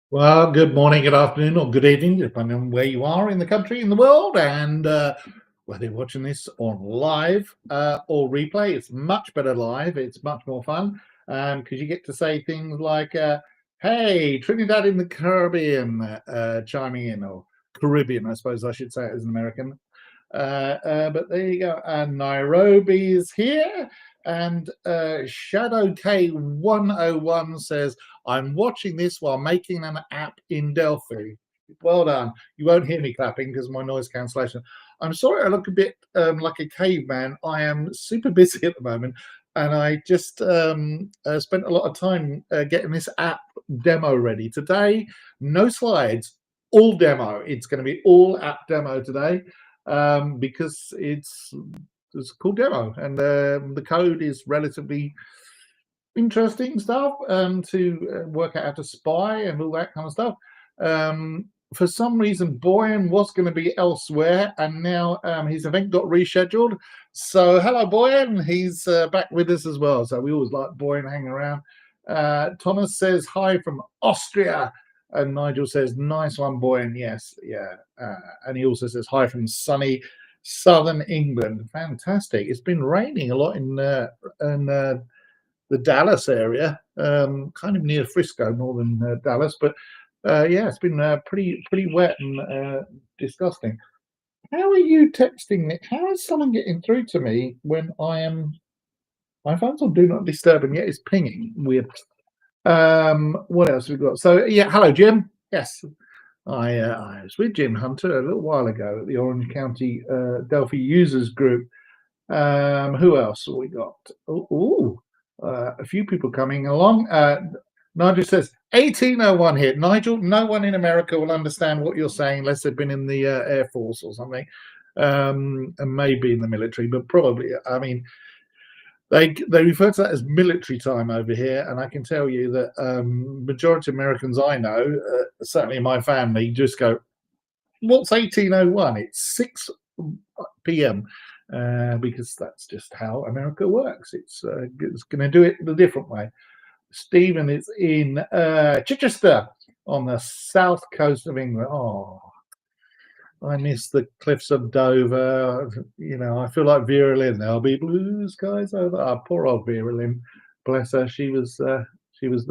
Well, good morning, good afternoon, or good evening, depending on where you are in the country, in the world, and whether you're watching this on live or replay. It's much better live. It's much more fun because you get to say things like, "Hey, Trinidad in the Caribbean," chiming in, or Caribbean, I suppose I should say it as an American. But there you go. And Nairobi is here. And Shadow K101 says, I'm watching this while making an app in Delphi. Well done. You won't hear me clapping because of my noise cancellation. I'm sorry I look a bit like a caveman. I am super busy at the moment. And I just spent a lot of time getting this app demo ready. Today, no slides, all demo. It's going to be all app demo today because it's a cool demo, and the code is relatively interesting stuff to work out how to spy and all that kind of stuff. For some reason, Boyan was going to be elsewhere, and now his event got rescheduled. So, hello, Boyan. He's back with us as well. So, we always like Boyan hanging around. Thomas says hi from Austria. And Nigel says, nice one, Boyan. Yes, yeah. And he also says hi from sunny southern England. Fantastic. It's been raining a lot in the Dallas area, kind of near Frisco, northern Dallas. But yeah, it's been pretty wet and disgusting. How are you texting me? How is someone getting through to me when I am? My phone's on do not disturb, and yet it's pinging. Weird. What else have we got? So yeah, hello, Jim. Yes, I was with Jim Hunter a little while ago at the Orange County Delphi Users Group. Who else have we got? A few people coming along. Nigel says 1801 here. Nigel, no one in America will understand what you're saying unless they've been in the Air Force or something, and maybe in the military, but probably. I mean, they refer to that as military time over here, and I can tell you that majority of Americans I know, certainly in my family, just go, "What's 1801? It's 6 p.m." Because that's just how America works. It's going to do it the different way. Stephen is in Chichester on the south coast of England. Oh, I miss the cliffs of Dover. You know, I feel like Vera Lynn. There'll be blue skies over. Oh, poor old Vera Lynn. Bless her. She was the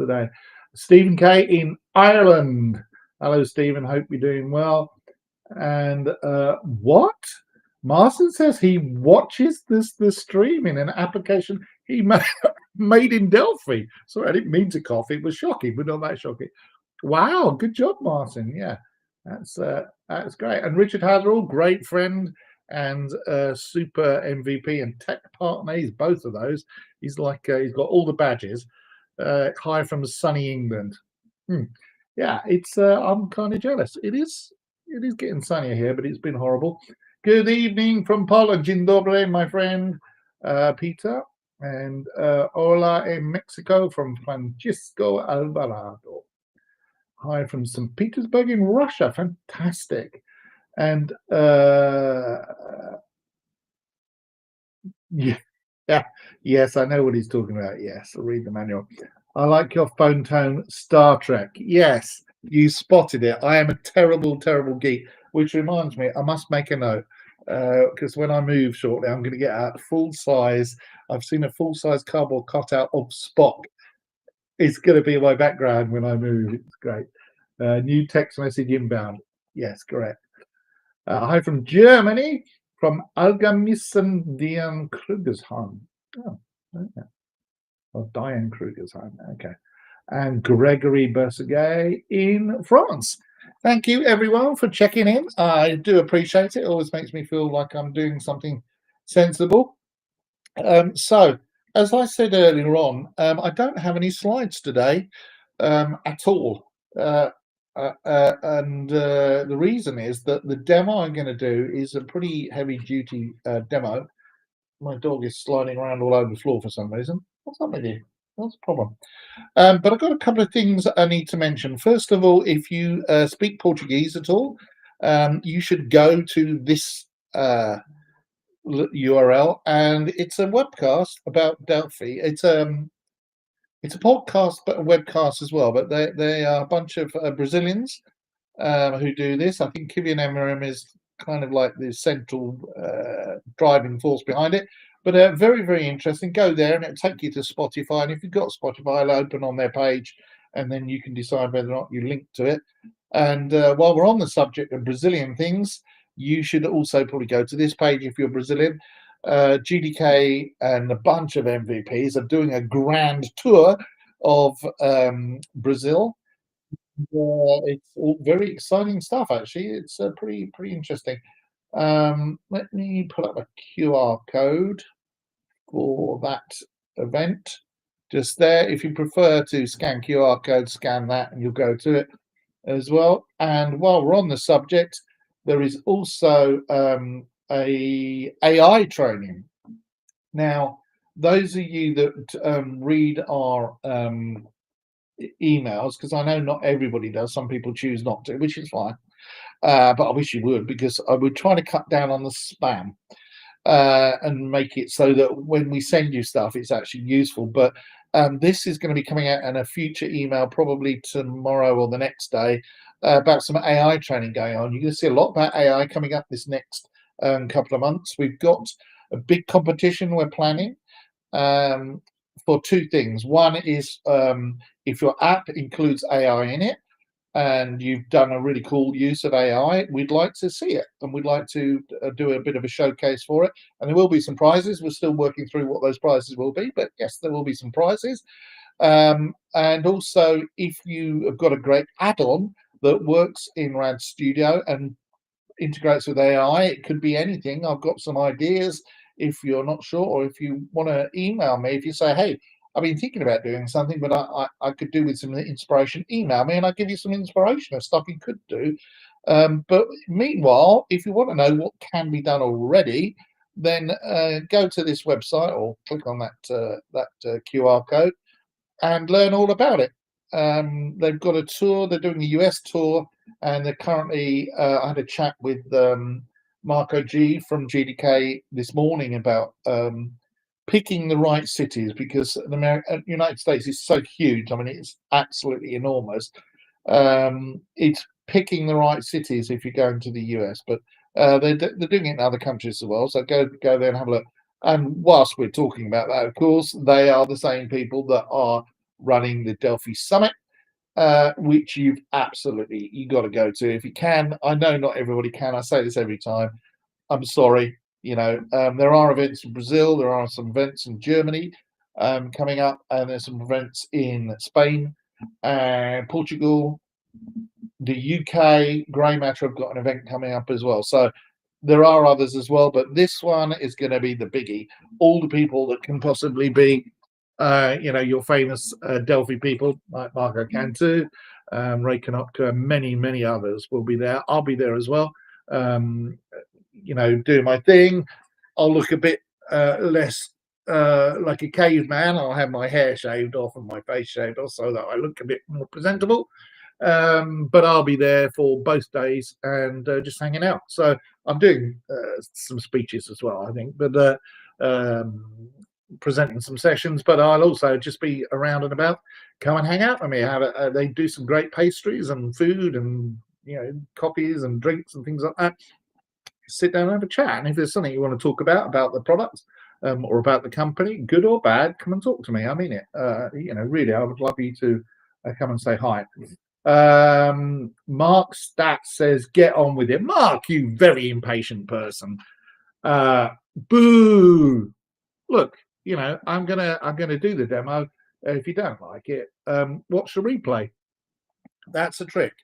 day. Stephen K in Ireland. Hello, Stephen. Hope you're doing well. And what? Martin says he watches the stream in an application he made in Delphi. Sorry, I didn't mean to cough. It was shocking, but not that shocking. Wow, good job, Martin. Yeah, that's great. And Richard Hatherall, great friend and super MVP and tech partner. He's both of those. He's like he's got all the badges. Hi from sunny England. Hmm. Yeah, it's I'm kind of jealous. It is getting sunnier here, but it's been horrible. Good evening from Poland. Dzień dobry, my friend Peter. And hola in Mexico from Francisco Alvarado. Hi from St. Petersburg in Russia. Fantastic. And yeah, yeah, yes, I know what he's talking about. Yes, I'll read the manual. I like your phone tone, Star Trek. Yes, you spotted it. I am a terrible, terrible geek. Which reminds me, I must make a note because when I move shortly, I'm going to get out full size. I've seen a full size cardboard cutout of Spock. It's going to be my background when I move. It's great. New text message inbound. Yes, correct. Hi from Germany, from Algamissen Dian Krugersheim. Oh, okay. Oh, Diane Krugersheim. Okay. And Gregory Berseguet in France. Thank you, everyone, for checking in. I do appreciate it. It always makes me feel like I'm doing something sensible. So, as I said earlier on, I don't have any slides today at all. And the reason is that the demo I'm going to do is a pretty heavy duty demo. My dog is sliding around all over the floor for some reason. What's up with you? What's the problem? But I've got a couple of things I need to mention. First of all, if you speak Portuguese at all, you should go to this URL, and it's a webcast about Delphi. It's It's a podcast, but a webcast as well. But they are a bunch of Brazilians who do this. I think Kylian Eminem is kind of like the central driving force behind it. But very, very interesting. Go there and it'll take you to Spotify. And if you've got Spotify, it'll open on their page and then you can decide whether or not you link to it. And while we're on the subject of Brazilian things, you should also probably go to this page if you're Brazilian. GDK and a bunch of MVPs are doing a grand tour of Brazil. It's all very exciting stuff. Actually, it's pretty interesting. Let me put up a QR code for that event. Just there. If you prefer to scan QR code, scan that, and you'll go to it as well. And while we're on the subject, there is also a AI training. Now, those of you that read our emails, because I know not everybody does, some people choose not to, which is fine. But I wish you would, because I would try to cut down on the spam and make it so that when we send you stuff, it's actually useful. But this is going to be coming out in a future email, probably tomorrow or the next day, about some AI training going on. You're going to see a lot about AI coming up this next couple of months. We've got a big competition we're planning for two things. One is if your app includes AI in it, and you've done a really cool use of AI, we'd like to see it, and we'd like to do a bit of a showcase for it. And there will be some prizes. We're still working through what those prizes will be, but yes, there will be some prizes. And also, if you have got a great add-on that works in Rad Studio and integrates with AI, it could be anything. I've got some ideas. If you're not sure, or if you want to email me, if you say, hey, I've been thinking about doing something, but I could do with some inspiration, email me and I'll give you some inspiration of stuff you could do. But meanwhile, if you want to know what can be done already, then go to this website or click on that QR code and learn all about it. They've got a tour. They're doing a US tour, and they're currently. I had a chat with Marco G from GDK this morning about picking the right cities, because the United States is so huge. I mean, it's absolutely enormous. It's picking the right cities if you're going to the US, but they're doing it in other countries as well. So go there and have a look. And whilst we're talking about that, of course, they are the same people that are running the Delphi Summit, which you got to go to if you can. I know not everybody can. I say this every time. I'm sorry. There are events in Brazil. There are some events in Germany coming up, and there's some events in Spain and Portugal. The UK Grey Matter have got an event coming up as well. So there are others as well, but this one is going to be the biggie. All the people that can possibly be, your famous Delphi people like Marco Cantu, Ray Konopka, and many others will be there. I'll be there as well. Doing my thing. I'll look a bit less like a caveman. I'll have my hair shaved off and my face shaved off so that I look a bit more presentable. But I'll be there for both days and just hanging out. So I'm doing some speeches as well, I think, but presenting some sessions. But I'll also just be around and about. Come and hang out with me. They do some great pastries and food and coffees and drinks and things like that. Sit down and have a chat. And if there's something you want to talk about the products or about the company, good or bad, come and talk to me. I mean it. Really, I would love you to come and say hi. Mark Stat says, get on with it. Mark, you very impatient person. Boo. Look, I'm gonna do the demo. If you don't like it, watch the replay. That's a trick.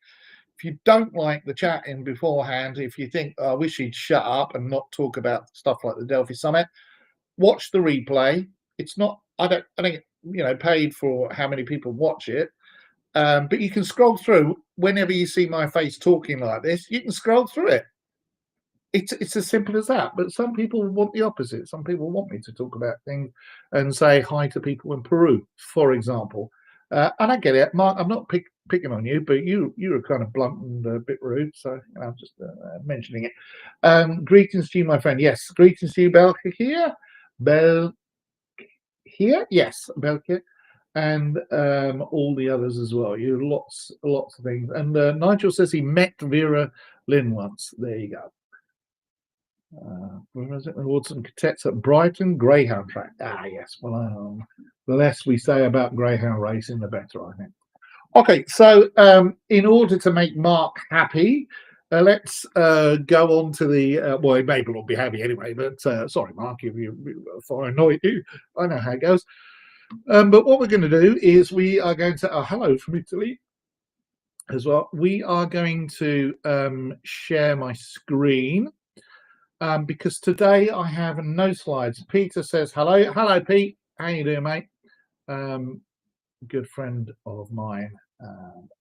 If you don't like the chatting beforehand, if you think, I wish he'd shut up and not talk about stuff like the Delphi Summit, watch the replay. It's not, I don't paid for how many people watch it. But you can scroll through whenever you see my face talking like this. You can scroll through it. It's as simple as that. But some people want the opposite. Some people want me to talk about things and say hi to people in Peru, for example. And I get it, Mark. I'm not picking on you, but you're kind of blunt and a bit rude. So I'm just mentioning it. Greetings to you, my friend. Yes, greetings to you, Belka here. Bel here, yes, Belka. and all the others as well. You lots of things. And Nigel says he met Vera Lynn once. There you go. Where was it? Awards and cadets at Brighton Greyhound track. Ah, yes. Well, the less we say about greyhound racing, the better, I think. Okay, so in order to make Mark happy, let's go on to the. Well, he may not be happy anyway, but sorry, Mark, if I annoy you, I know how it goes. But what we're going to do is we are going to. Hello from Italy as well. We are going to share my screen. Because today I have no slides. Peter says hello. Hello, Pete. How you doing, mate? Good friend of mine.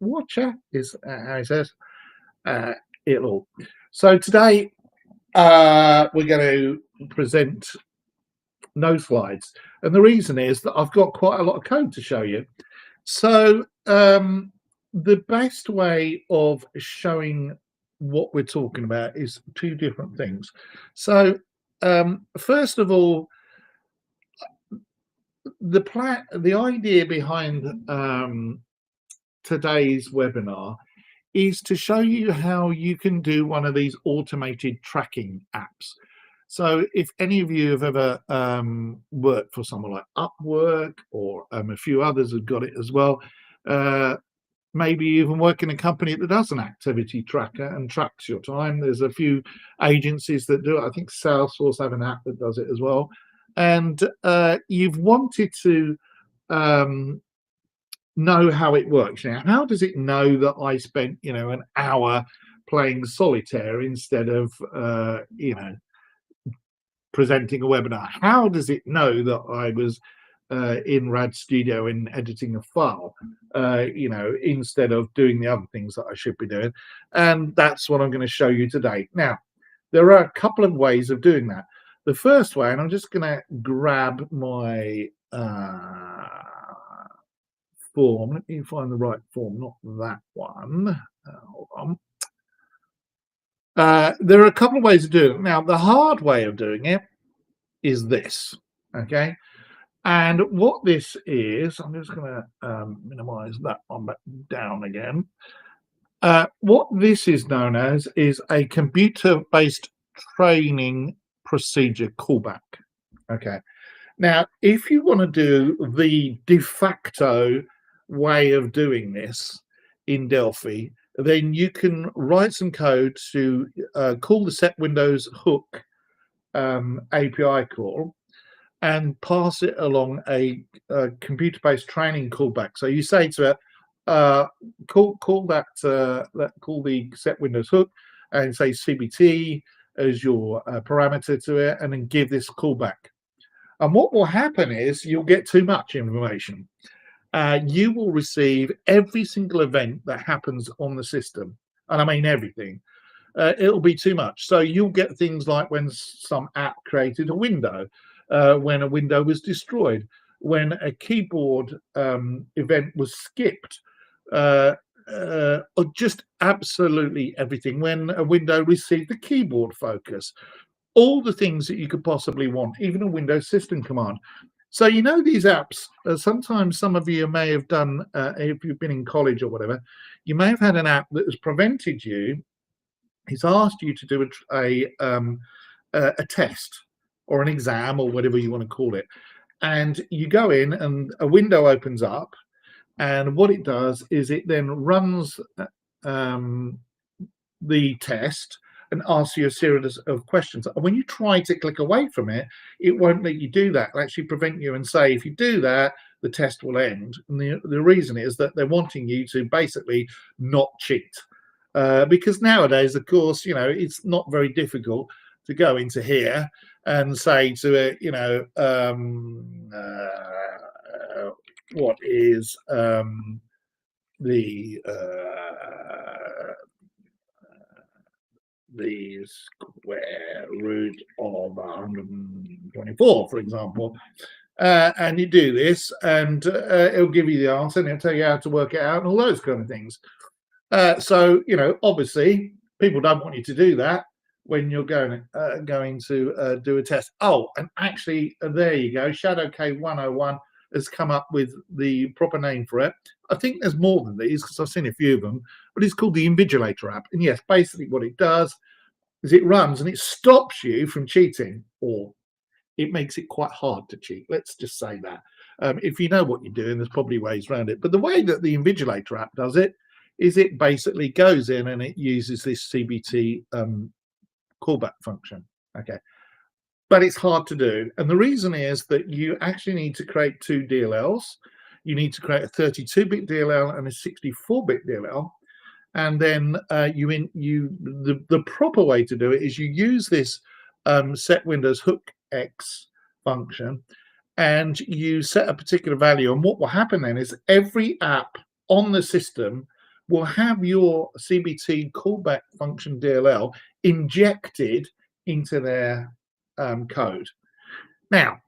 Watcher is how he says. It'll. So today we're going to present no slides, and the reason is that I've got quite a lot of code to show you. So the best way of showing what we're talking about is two different things. So first of all, the idea behind today's webinar is to show you how you can do one of these automated tracking apps. So if any of you have ever worked for someone like Upwork, or a few others have got it as well, maybe even work in a company that does an activity tracker and tracks your time. There's a few agencies that do it. I think Salesforce have an app that does it as well. And you've wanted to know how it works. Now, how does it know that I spent, an hour playing solitaire instead of, presenting a webinar? How does it know that I was in Rad Studio in editing a file, instead of doing the other things that I should be doing? And that's what I'm going to show you today. Now, there are a couple of ways of doing that. The first way, and I'm just going to grab my form. Let me find the right form, not that one. Hold on. There are a couple of ways of doing it. Now, the hard way of doing it is this, okay? And what this is, I'm just going to minimize that one back down again. What this is known as is a computer-based training procedure callback. Okay. Now, if you want to do the de facto way of doing this in Delphi, then you can write some code to call the set windows hook API call and pass it along a computer-based training callback. So you say to it, call the set windows hook and say CBT as your parameter to it, and then give this callback. And what will happen is you'll get too much information. You will receive every single event that happens on the system, and I mean everything. It'll be too much. So you'll get things like when some app created a window, when a window was destroyed, when a keyboard event was skipped, or just absolutely everything. When a window received the keyboard focus, all the things that you could possibly want, even a Windows system command. So these apps, sometimes some of you may have done, if you've been in college or whatever, you may have had an app that has prevented you. It's asked you to do a test or an exam or whatever you want to call it, and you go in and a window opens up, and what it does is it then runs the test and asks you a series of questions. And when you try to click away from it, it won't let you do that. It'll actually prevent you and say, if you do that, the test will end. And the reason is that they're wanting you to basically not cheat. Because nowadays, of course, it's not very difficult to go into here and say to it, what is the square root of 124, for example, and you do this, and it'll give you the answer, and it'll tell you how to work it out, and all those kind of things. So obviously, people don't want you to do that when you're going to do a test. Oh, and actually, there you go, Shadow K101 has come up with the proper name for it. I think there's more than these because I've seen a few of them, but it's called the Invigilator app. And yes, basically what it does is it runs and it stops you from cheating, or it makes it quite hard to cheat. Let's just say that. If you know what you're doing, there's probably ways around it. But the way that the Invigilator app does it is it basically goes in and it uses this CBT callback function. Okay. But it's hard to do. And the reason is that you actually need to create two DLLs. You need to create a 32-bit DLL and a 64-bit DLL. And then the proper way to do it is you use this set Windows hook X function, and you set a particular value. And what will happen then is every app on the system will have your CBT callback function DLL injected into their code. Now,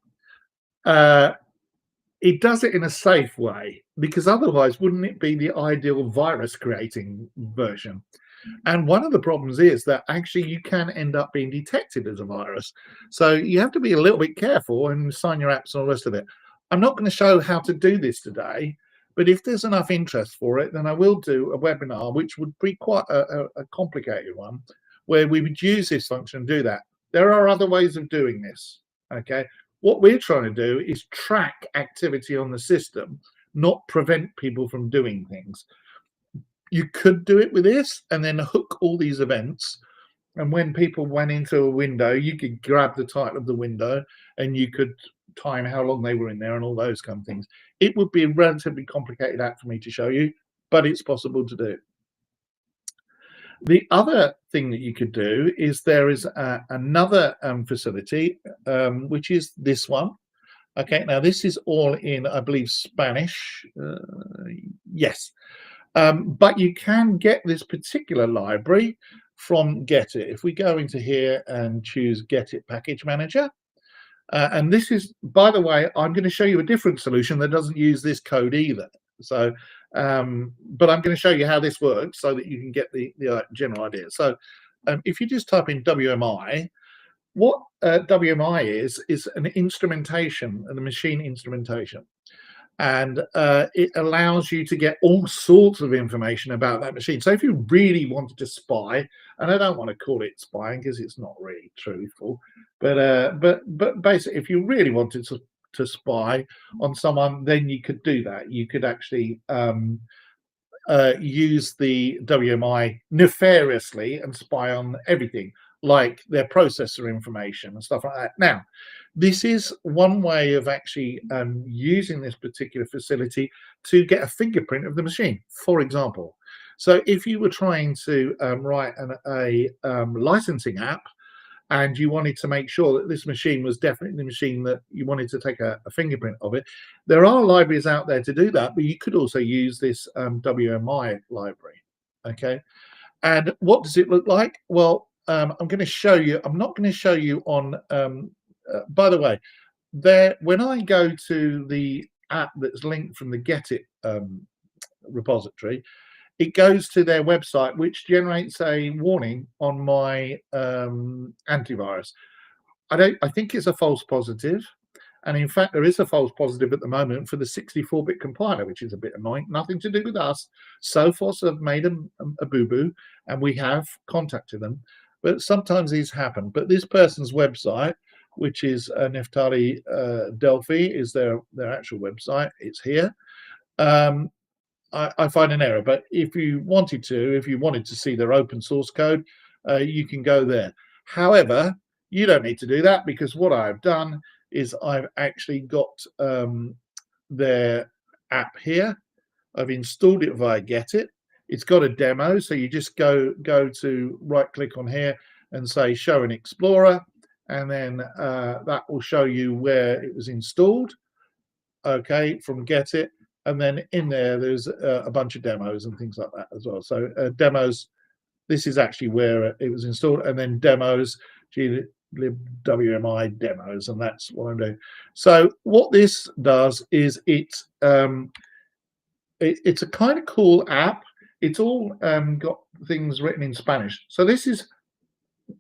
it does it in a safe way, because otherwise, wouldn't it be the ideal virus creating version? And one of the problems is that actually you can end up being detected as a virus. So you have to be a little bit careful and sign your apps and all the rest of it. I'm not going to show how to do this today, but if there's enough interest for it, then I will do a webinar, which would be quite a complicated one, where we would use this function and do that. There are other ways of doing this, okay? What we're trying to do is track activity on the system, not prevent people from doing things. You could do it with this and then hook all these events. And when people went into a window, you could grab the title of the window and you could time how long they were in there and all those kind of things. It would be a relatively complicated app for me to show you, but it's possible to do. The other thing that you could do is there is another facility, which is this one. Okay, now this is all in, I believe, Spanish. Yes. But you can get this particular library from Get It. If we go into here and choose Get It Package Manager, and this is, by the way, I'm going to show you a different solution that doesn't use this code either. So, but I'm going to show you how this works so that you can get the general idea. So, if you just type in WMI, what WMI is an instrumentation, a machine instrumentation. And it allows you to get all sorts of information about that machine. So if you really wanted to spy, and I don't want to call it spying because it's not really truthful, but basically, if you really wanted to spy on someone, then you could do that. You could actually use the WMI nefariously and spy on everything, like their processor information and stuff like that. Now, this is one way of actually using this particular facility to get a fingerprint of the machine, for example. So if you were trying to write a licensing app and you wanted to make sure that this machine was definitely the machine that you wanted to take a fingerprint of it, there are libraries out there to do that, but you could also use this WMI library, okay? And what does it look like? Well, I'm going to show you. I'm not going to show you on, by the way, when I go to the app that's linked from the Get It repository, it goes to their website, which generates a warning on my antivirus. I think it's a false positive. And in fact, there is a false positive at the moment for the 64-bit compiler, which is a bit annoying. Nothing to do with us. Sophos have made a boo-boo, and we have contacted them. But sometimes these happen. But this person's website, which is Neftali Delphi, is their actual website. It's here. I find an error. But if you wanted to see their open source code, you can go there. However, you don't need to do that, because what I've done is I've actually got their app here. I've installed it via Get It. It's got a demo, so you just go to right click on here and say show in Explorer, and then that will show you where it was installed, okay, from Get It. And then in there's a bunch of demos and things like that as well. So demos, this is actually where it was installed, and then demos, WMI demos, and that's what I'm doing. So what this does is it's a kind of cool app. It's all got things written in Spanish. So this is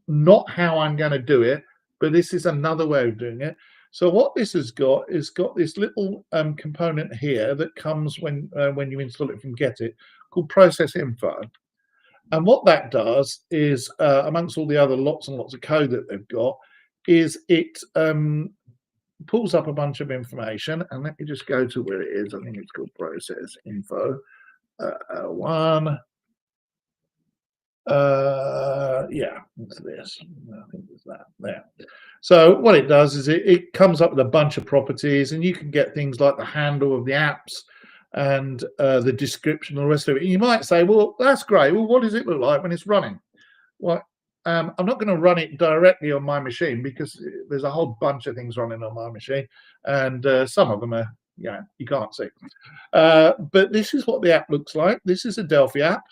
not how I'm going to do it, but this is another way of doing it. So what this has got is got this little component here that comes when you install it from Get It, called Process Info. And what that does is, amongst all the other lots and lots of code that they've got, is it pulls up a bunch of information. And let me just go to where it is. I think it's called Process Info. One. Yeah, it's this. I think it's that there. So what it does is it comes up with a bunch of properties, and you can get things like the handle of the apps and the description and the rest of it. And you might say, well, that's great. Well, what does it look like when it's running? Well, I'm not going to run it directly on my machine because there's a whole bunch of things running on my machine, and some of them are, yeah, you can't see. But this is what the app looks like. This is a Delphi app.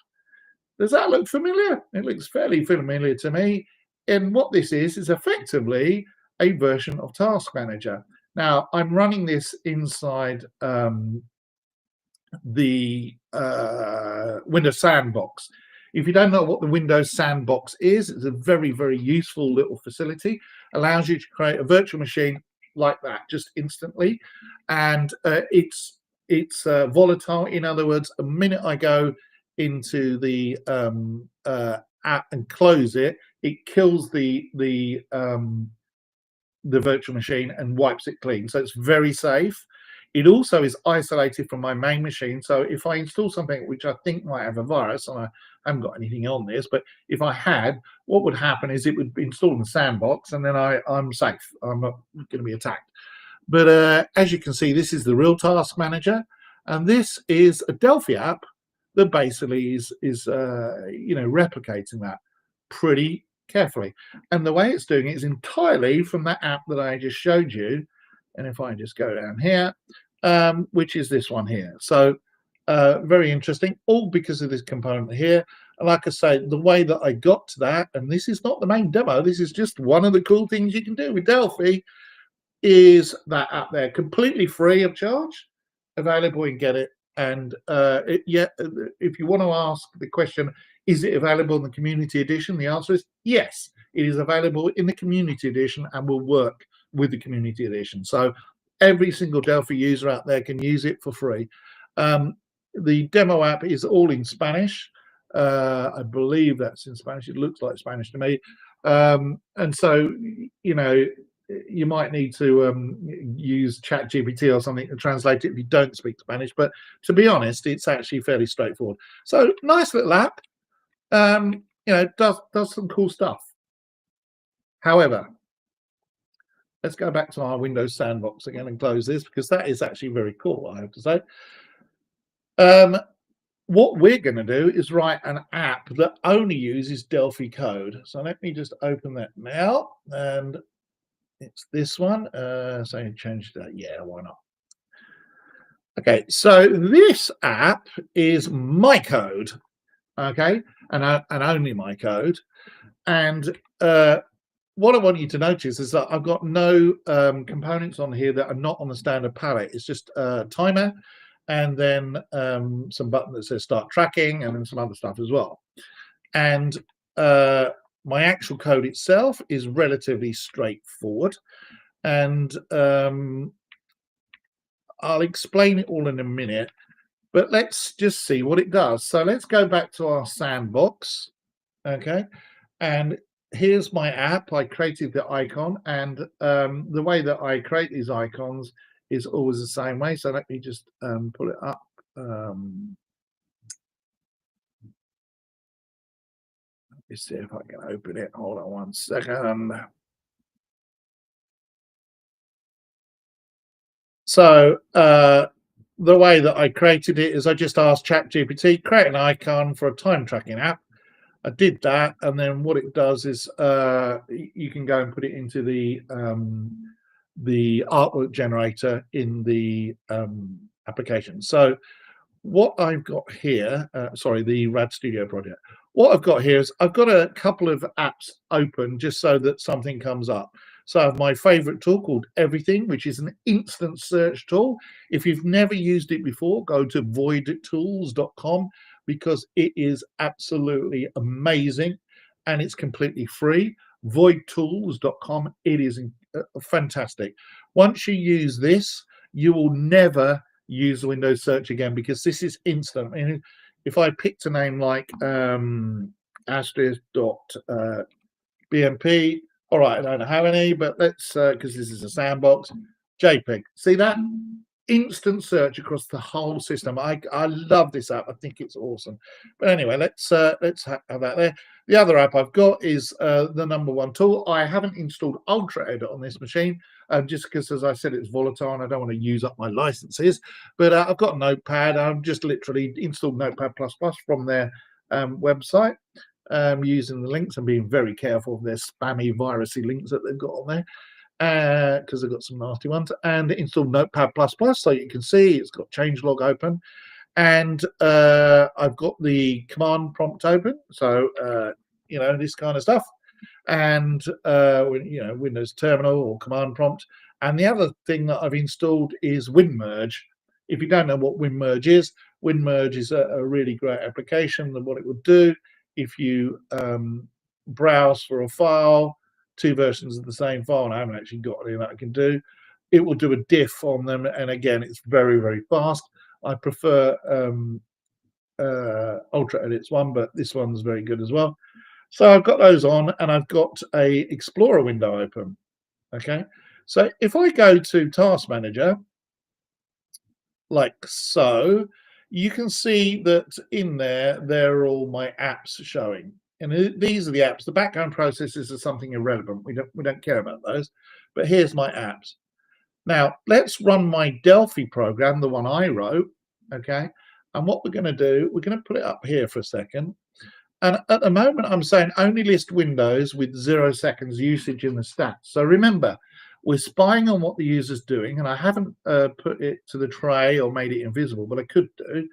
Does that look familiar? It looks fairly familiar to me. And what this is effectively a version of Task Manager. Now, I'm running this inside the Windows Sandbox. If you don't know what the Windows Sandbox is, it's a very, very useful little facility. Allows you to create a virtual machine like that, just instantly. And it's volatile. In other words, a minute I go into the app and close it, it kills the virtual machine and wipes it clean. So it's very safe. It also is isolated from my main machine. So if I install something which I think might have a virus, and I haven't got anything on this, but if I had, what would happen is it would be installed in the sandbox, and then I'm safe. I'm not going to be attacked. But as you can see, this is the real Task Manager, and this is a Delphi app that basically is replicating that pretty carefully. And the way it's doing it is entirely from that app that I just showed you. And if I just go down here, which is this one here. So very interesting, all because of this component here. And like I say, the way that I got to that, and this is not the main demo, this is just one of the cool things you can do with Delphi, is that app there, completely free of charge, available in Get It. And if you want to ask the question, is it available in the community edition? The answer is yes, it is available in the community edition and will work with the community edition. So every single Delphi user out there can use it for free. The demo app is all in Spanish. I believe that's in Spanish. It looks like Spanish to me. And so, you might need to use ChatGPT or something to translate it if you don't speak Spanish. But to be honest, it's actually fairly straightforward. So nice little app. Does some cool stuff. However, let's go back to our Windows Sandbox again and close this, because that is actually very cool, I have to say. What we're going to do is write an app that only uses Delphi code. So let me just open that now, and it's this one. So change that. Yeah, why not? Okay, so this app is my code, okay, and only my code. And what I want you to notice is that I've got no components on here that are not on the standard palette. It's just a timer, and then some button that says start tracking, and then some other stuff as well. And my actual code itself is relatively straightforward, and I'll explain it all in a minute, but let's just see what it does. So let's go back to our sandbox, okay, and here's my app. I created the icon, and the way that I create these icons is always the same way. So let me just pull it up. Let me see if I can open it. Hold on one second. So the way that I created it is I just asked ChatGPT, create an icon for a time tracking app. I did that, and then what it does is you can go and put it into the artwork generator in the application. So what I've got here, the Rad Studio project. What I've got here is I've got a couple of apps open just so that something comes up. So I have my favorite tool called Everything, which is an instant search tool. If you've never used it before, go to voidtools.com, because it is absolutely amazing and it's completely free. Voidtools.com. It is fantastic. Once you use this, you will never use the Windows search again, because this is instant. I mean, if I picked a name like asterisk.bmp, all right, I don't have any, but let's, because this is a sandbox, JPEG. See that? Instant search across the whole system. I love this app. I think it's awesome. But anyway, let's have that there. The other app I've got is the number one tool. I haven't installed Ultra Edit on this machine, just because, as I said, it's volatile and I don't want to use up my licenses. But I've got Notepad. I've just literally installed Notepad++ from their website, using the links and being very careful of their spammy, virusy links that they've got on there, because they've got some nasty ones. And install Notepad++, so you can see it's got changelog open, and I've got the command prompt open, so you know, this kind of stuff, and you know, Windows Terminal or command prompt. And the other thing that I've installed is WinMerge. If you don't know what WinMerge is a really great application. And what it will do, if you browse for a file, two versions of the same file, and I haven't actually got any that I can do, it will do a diff on them, and again, it's very, very fast. I prefer Ultra Edit's one, but this one's very good as well. So I've got those on, and I've got a Explorer window open. Okay, so if I go to Task Manager, like so, you can see that in there are all my apps showing. And these are the apps. The background processes are something irrelevant. We don't care about those. But here's my apps. Now let's run my Delphi program, the one I wrote. Okay. And what we're going to do, we're going to put it up here for a second. And at the moment, I'm saying only list windows with 0 seconds usage in the stats. So remember, we're spying on what the user's doing, and I haven't put it to the tray or made it invisible, but I could do.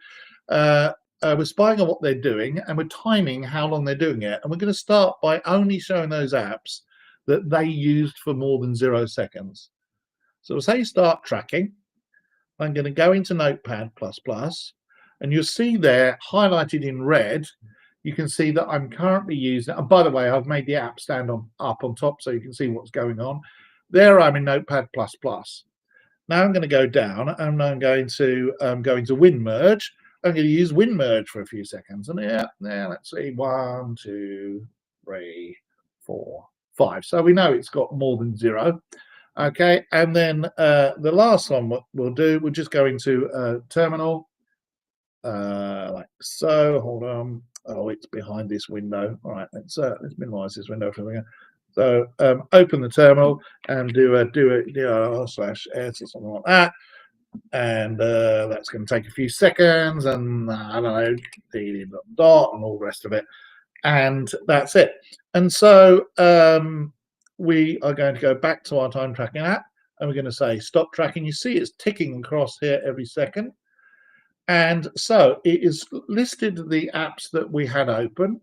We're spying on what they're doing, and we're timing how long they're doing it. And we're going to start by only showing those apps that they used for more than 0 seconds. So we'll say start tracking. I'm going to go into Notepad++, and you'll see there highlighted in red, you can see that I'm currently using, and by the way, I've made the app stand up on top so you can see what's going on. There I'm in Notepad++. Now I'm going to go down, and I'm going to go into WinMerge. I'm going to use WinMerge for a few seconds. And yeah, let's see, 1, 2, 3, 4, 5. So we know it's got more than 0. Okay, and then the last one what we'll do, we'll just go into Terminal, like so. Hold on. Oh, it's behind this window. All right, let's minimize this window for a second. So open the terminal and do a /s or something like that, and that's going to take a few seconds, and I don't know, dot and all the rest of it, and that's it. And so we are going to go back to our time tracking app, and we're going to say stop tracking. You see it's ticking across here every second. And so it is listed the apps that we had open,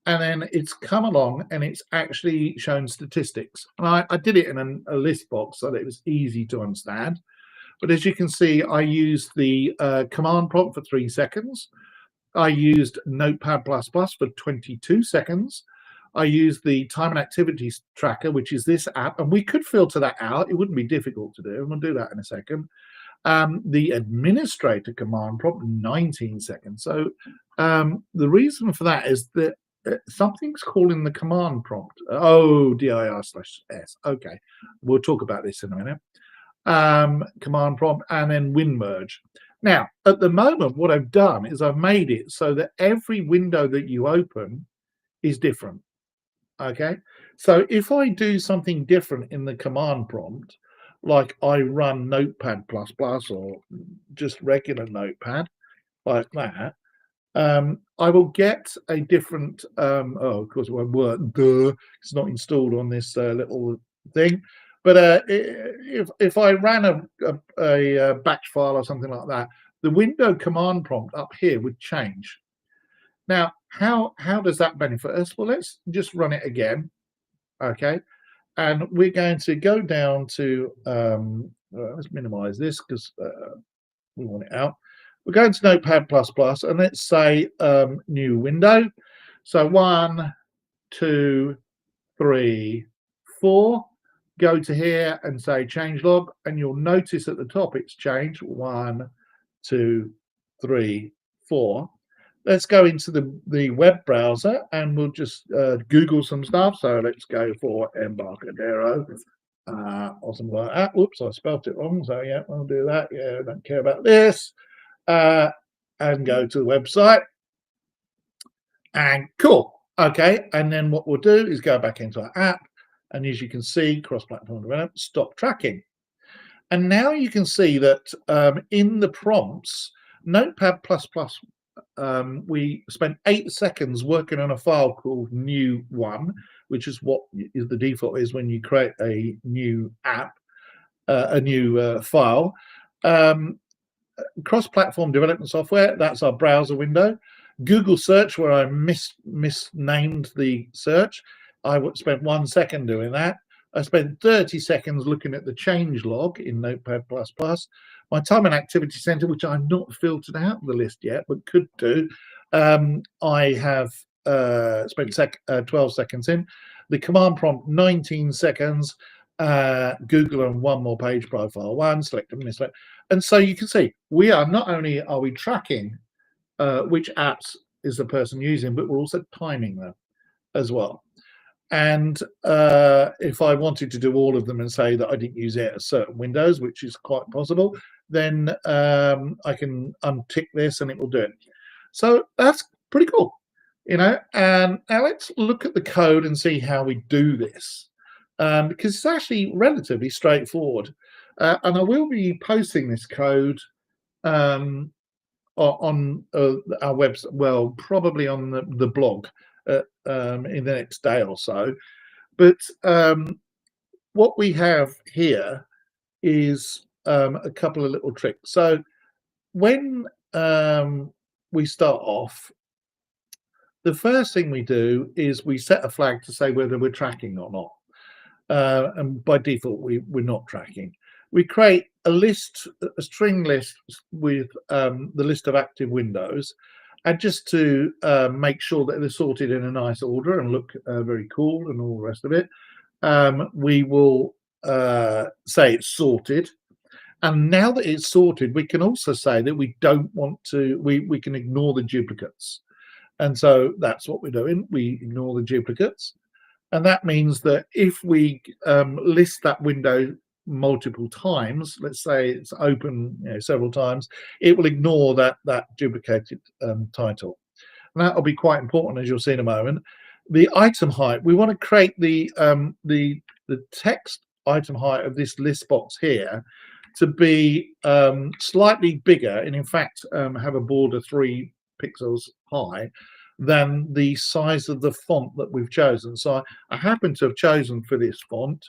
and then it's come along and it's actually shown statistics. And I did it in a list box so that it was easy to understand. But as you can see, I used the command prompt for 3 seconds. I used Notepad++ for 22 seconds. I used the time and activities tracker, which is this app, and we could filter that out. It wouldn't be difficult to do, and we'll do that in a second. The administrator command prompt, 19 seconds. So the reason for that is that something's calling the command prompt. Oh, dir/s. Okay, we'll talk about this in a minute. Command prompt and then WinMerge. Now, at the moment, what I've done is I've made it so that every window that you open is different. Okay, so if I do something different in the command prompt, like I run Notepad++ or just regular Notepad like that, I will get a different, oh, of course it won't work, duh, it's not installed on this little thing. But if I ran a batch file or something like that, the window command prompt up here would change. Now, how does that benefit us? Well, let's just run it again, okay? And we're going to go down to, let's minimize this because we want it out. We're going to Notepad++, and let's say new window. So 1, 2, 3, 4. go to here and say change log, and you'll notice at the top it's changed 1, 2, 3, 4. Let's go into the web browser and we'll just Google some stuff. So let's go for Embarcadero or something like that. Whoops, I spelt it wrong. So yeah, I'll do that. Yeah, I don't care about this. And go to the website. And cool. Okay. And then what we'll do is go back into our app. And as you can see, cross-platform development, stop tracking. And now you can see that in the prompts, Notepad++, we spent 8 seconds working on a file called new one, which is what is the default is when you create a new app, a new file. Cross-platform development software, that's our browser window. Google search, where I misnamed the search, I spent 1 second doing that. I spent 30 seconds looking at the change log in Notepad++. My time and activity center, which I've not filtered out of the list yet, but could do, I have spent 12 seconds in. The command prompt, 19 seconds. Google and one more page, profile one, select and misselect. And so you can see, we are not only are we tracking which apps is the person using, but we're also timing them as well. And if I wanted to do all of them and say that I didn't use it at certain windows, which is quite possible, then I can untick this and it will do it. So that's pretty cool, you know. And now let's look at the code and see how we do this, because it's actually relatively straightforward. And I will be posting this code on our website, well, probably on the blog in the next day or so. But what we have here is a couple of little tricks. So when we start off, the first thing we do is we set a flag to say whether we're tracking or not. And by default, we're not tracking. We create a list, a string list with the list of active windows, and just to make sure that they're sorted in a nice order and look very cool and all the rest of it, we will say it's sorted. And now that it's sorted, we can also say that we don't want to, we can ignore the duplicates. And so that's what we're doing. We ignore the duplicates. And that means that if we list that window multiple times, let's say it's open several times, it will ignore that duplicated title. And that will be quite important, as you'll see in a moment. The item height, we want to create the text item height of this list box here to be slightly bigger, and in fact have a border 3 pixels high than the size of the font that we've chosen. So I happen to have chosen for this font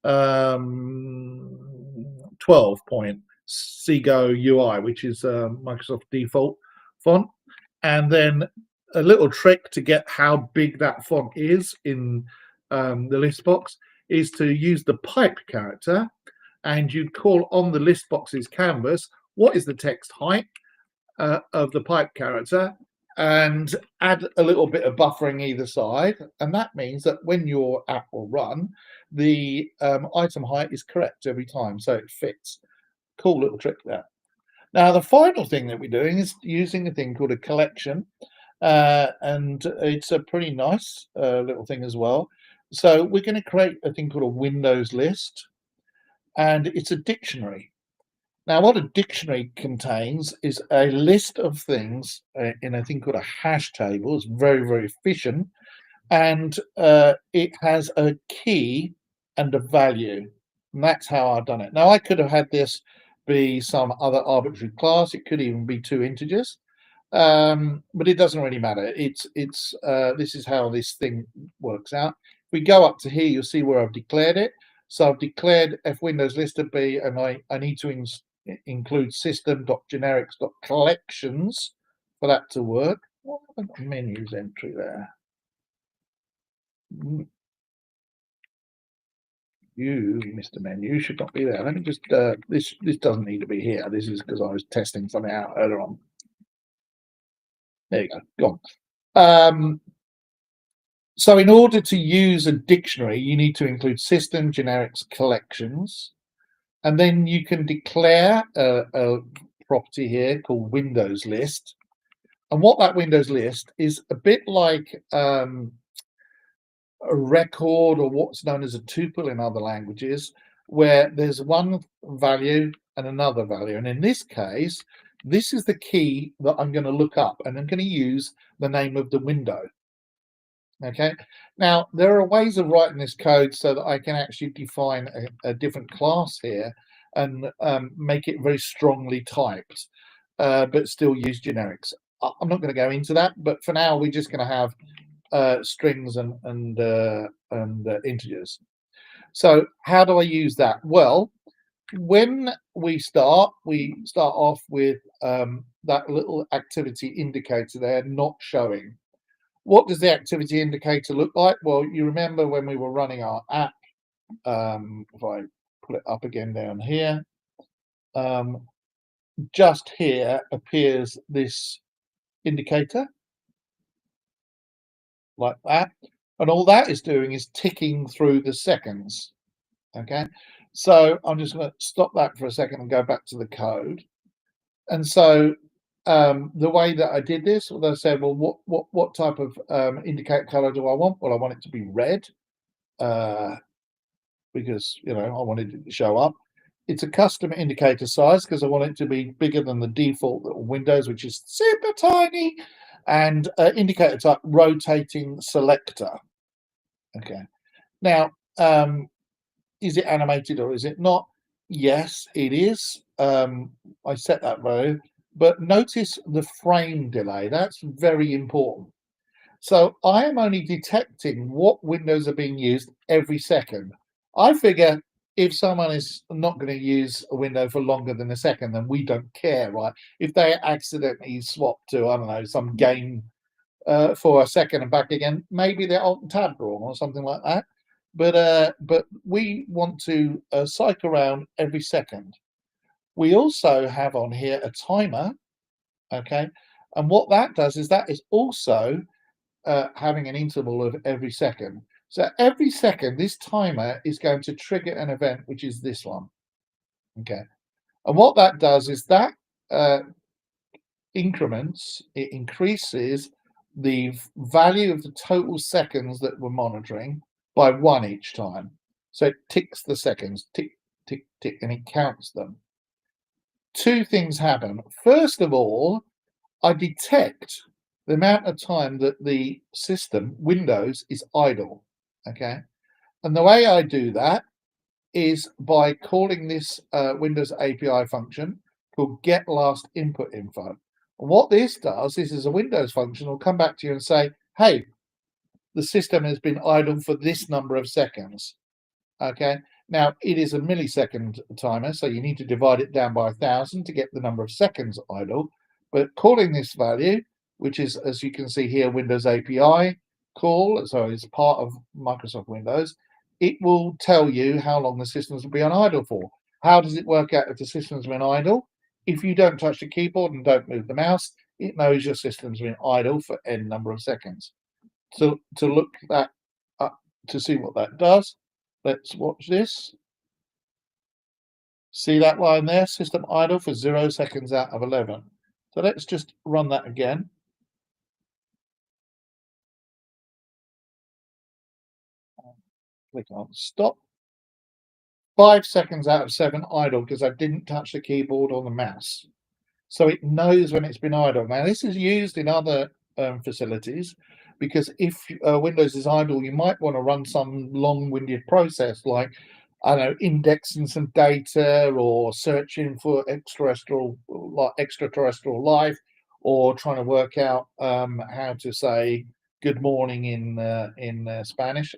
12 point Seago UI, which is Microsoft default font. And then a little trick to get how big that font is in the list box is to use the pipe character, and you'd call on the list box's canvas what is the text height of the pipe character, and add a little bit of buffering either side, and that means that when your app will run, the item height is correct every time, so it fits. Cool little trick there. Now the final thing that we're doing is using a thing called a collection, and it's a pretty nice little thing as well. So we're going to create a thing called a Windows list, and it's a dictionary. Now, what a dictionary contains is a list of things in a thing called a hash table. It's very, very efficient, and it has a key and a value, and that's how I've done it. Now, I could have had this be some other arbitrary class. It could even be 2 integers, but it doesn't really matter. This is how this thing works out. If we go up to here, you'll see where I've declared it. So I've declared f Windows list to be, and I need to include system.generics.collections for that to work. What have I got menus entry there? You, Mr. Menu, should not be there. Let me just this doesn't need to be here. This is because I was testing something out earlier on. There you go, gone. So in order to use a dictionary, you need to include system, generics, collections, and then you can declare a property here called Windows list. And what that Windows list is a bit like a record, or what's known as a tuple in other languages, where there's one value and another value. And in this case, this is the key that I'm going to look up, and I'm going to use the name of the window. Okay. Now, there are ways of writing this code so that I can actually define a different class here and make it very strongly typed, but still use generics. I'm not going to go into that, but for now, we're just going to have strings and integers. So how do I use that? Well, when we start off with that little activity indicator there not showing. What does the activity indicator look like? Well, you remember when we were running our app, if I put it up again down here, just here appears this indicator like that. And all that is doing is ticking through the seconds. Okay. So I'm just going to stop that for a second and go back to the code. And so the way that I did this, well, I said, well, what type of indicate color do I want? Well, I want it to be red because I wanted it to show up. It's a custom indicator size because I want it to be bigger than the default little Windows, which is super tiny, and indicator type rotating selector. Okay. Now, is it animated or is it not? Yes, it is. I set that value. But notice the frame delay. That's very important. So I am only detecting what windows are being used every second. I figure if someone is not going to use a window for longer than a second, then we don't care, right? If they accidentally swap to, I don't know, some game for a second and back again, maybe they're alt tab drawn or something like that. But we want to cycle around every second. We also have on here a timer. Okay, and what that does is that is also having an interval of every second. So every second, this timer is going to trigger an event, which is this one. Okay, and what that does is that increments, it increases the value of the total seconds that we're monitoring by 1 each time. So it ticks the seconds, tick, tick, tick, and it counts them. Two things happen. First of all, I detect the amount of time that the system, Windows, is idle. Okay. And the way I do that is by calling this Windows API function called get last input info. And what this does is a Windows function will come back to you and say, hey, the system has been idle for this number of seconds. Okay. Now it is a millisecond timer, so you need to divide it down by 1,000 to get the number of seconds idle. But calling this value, which is, as you can see here, Windows API call, so it's part of Microsoft Windows, it will tell you how long the systems will be on idle for. How does it work out if the system's been idle? If you don't touch the keyboard and don't move the mouse, it knows your system's been idle for n number of seconds. So to look that up to see what that does, let's watch this. See that line there? System idle for 0 seconds out of 11. So let's just run that again. Click on stop. 5 seconds out of 7 idle because I didn't touch the keyboard or the mouse. So it knows when it's been idle. Now this is used in other facilities because if Windows is idle, you might want to run some long-winded process like, I don't know, indexing some data or searching for extraterrestrial life, or trying to work out how to say good morning in Spanish.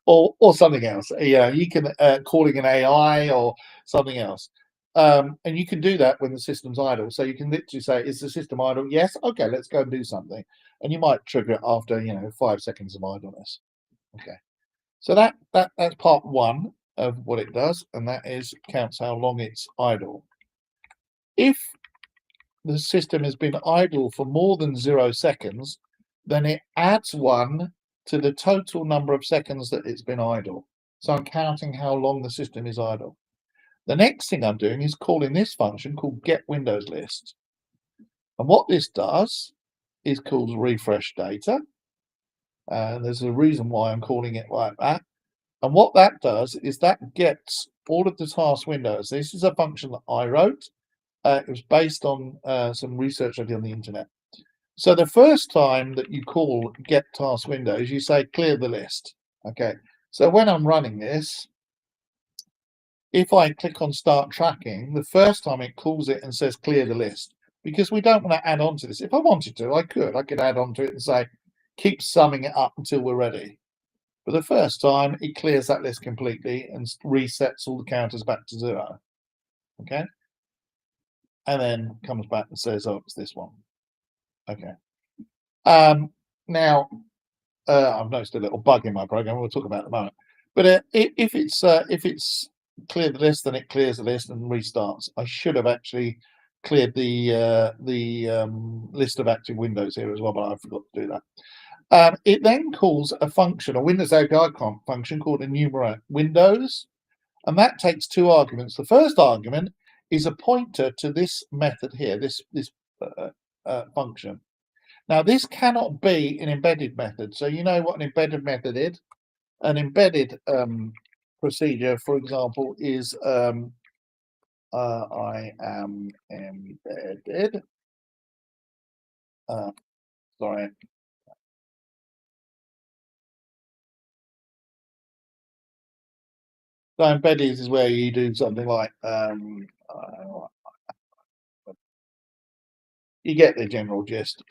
or something else. You can calling an AI or something else. And you can do that when the system's idle. So you can literally say, is the system idle? Yes. Okay, let's go and do something. And you might trigger it after 5 seconds of idleness. Okay. So that's part one of what it does, and that is counts how long it's idle. If the system has been idle for more than 0 seconds, then it adds 1 to the total number of seconds that it's been idle. So I'm counting how long the system is idle. The next thing I'm doing is calling this function called get Windows list. And what this does is calls refresh data. And there's a reason why I'm calling it like that. And what that does is that gets all of the task windows. This is a function that I wrote. It was based on some research I did on the internet. So the first time that you call get task windows, you say clear the list. Okay. So when I'm running this, if I click on start tracking, the first time it calls it and says clear the list, because we don't want to add on to this. If I wanted to, I could add on to it and say keep summing it up until we're ready. But the first time it clears that list completely and resets all the counters back to 0. Okay. And then comes back and says, oh, it's this one. Okay. Now, I've noticed a little bug in my program. We'll talk about it in a moment. But if it's cleared the list, then it clears the list and restarts. I should have actually cleared the list of active windows here as well, but I forgot to do that. It then calls a function, a Windows API function called enumerate windows, and that takes 2 arguments. The first argument is a pointer to this method here, this function. Now, this cannot be an embedded method. So you know what an embedded method is? An embedded procedure, for example, is I am embedded. Sorry. So embedded is where you do something like you get the general gist.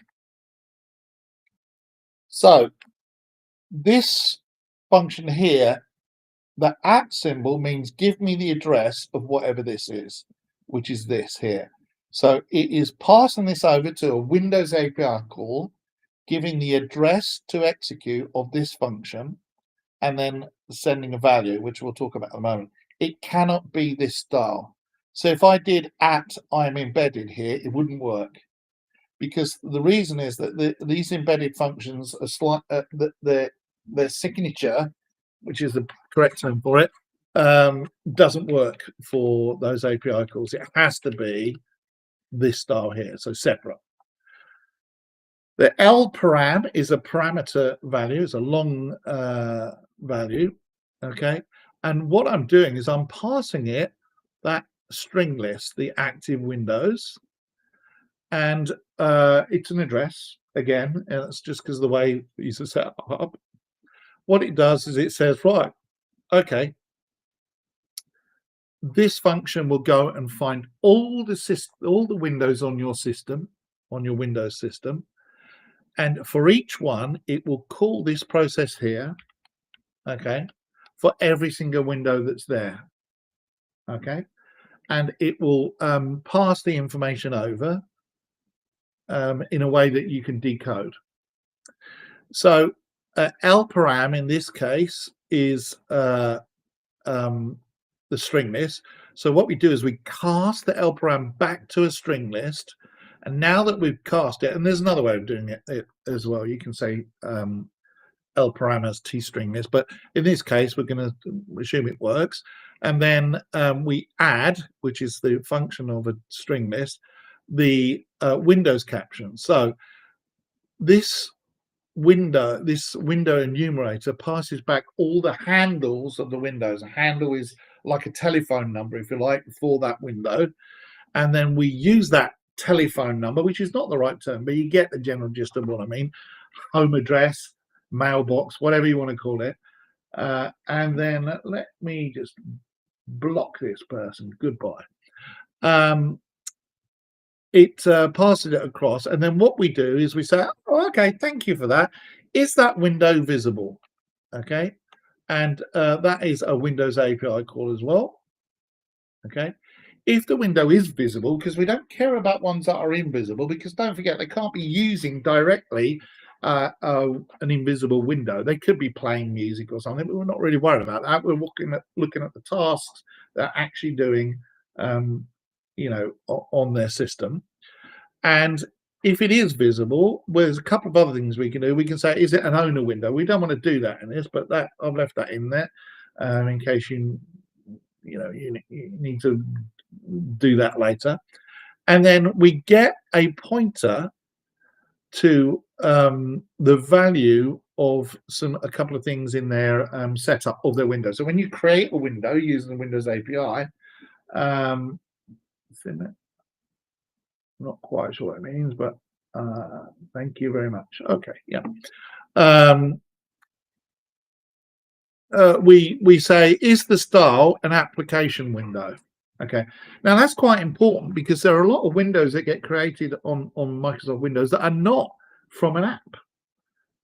So this function here, the @ symbol means give me the address of whatever this is, which is this here. So it is passing this over to a Windows API call, giving the address to execute of this function, and then sending a value, which we'll talk about in a moment. It cannot be this style. So if I did @I'm embedded here, it wouldn't work, because the reason is that these embedded functions are slight, their signature, which is the correct term for it, doesn't work for those API calls. It has to be this style here, so separate. The L param is a parameter value, it's a long value, okay? And what I'm doing is I'm passing it that string list, the active windows, and it's an address again, and it's just because of the way these are set up. What it does is it says, right, okay, this function will go and find all the windows on your system, on your Windows system, and for each one, it will call this process here, okay, for every single window that's there, okay, and it will pass the information over in a way that you can decode. So lparam in this case is the string list. So what we do is we cast the lparam back to a string list, and now that we've cast it, and there's another way of doing it as well. You can say lparam as t-string list, but in this case, we're going to assume it works. And then we add, which is the function of a string list, the Windows caption. So this window enumerator passes back all the handles of the windows. A handle is like a telephone number, if you like, for that window. And then we use that telephone number, which is not the right term, but you get the general gist of what I mean. Home address, mailbox, whatever you want to call it. And then let me just block this person. Goodbye. It passes it across, and then what we do is we say, oh, okay, thank you for that. Is that window visible? Okay, and that is a Windows API call as well. Okay, if the window is visible, because we don't care about ones that are invisible, because don't forget, they can't be using directly an invisible window. They could be playing music or something, but we're not really worried about that. We're looking at the tasks they're actually doing, you know, on their system. And If it is visible, well, there's a couple of other things we can do. We can say, is it an owner window? We don't want to do that in this, but that I've left that in there in case you need to do that later. And then we get a pointer to the value of a couple of things in their setup of their window. So when you create a window using the Windows API, um, not quite sure what it means, but thank you very much. Okay, yeah. Um, we say, is the style an application window? Okay, now that's quite important because there are a lot of windows that get created on Microsoft Windows that are not from an app,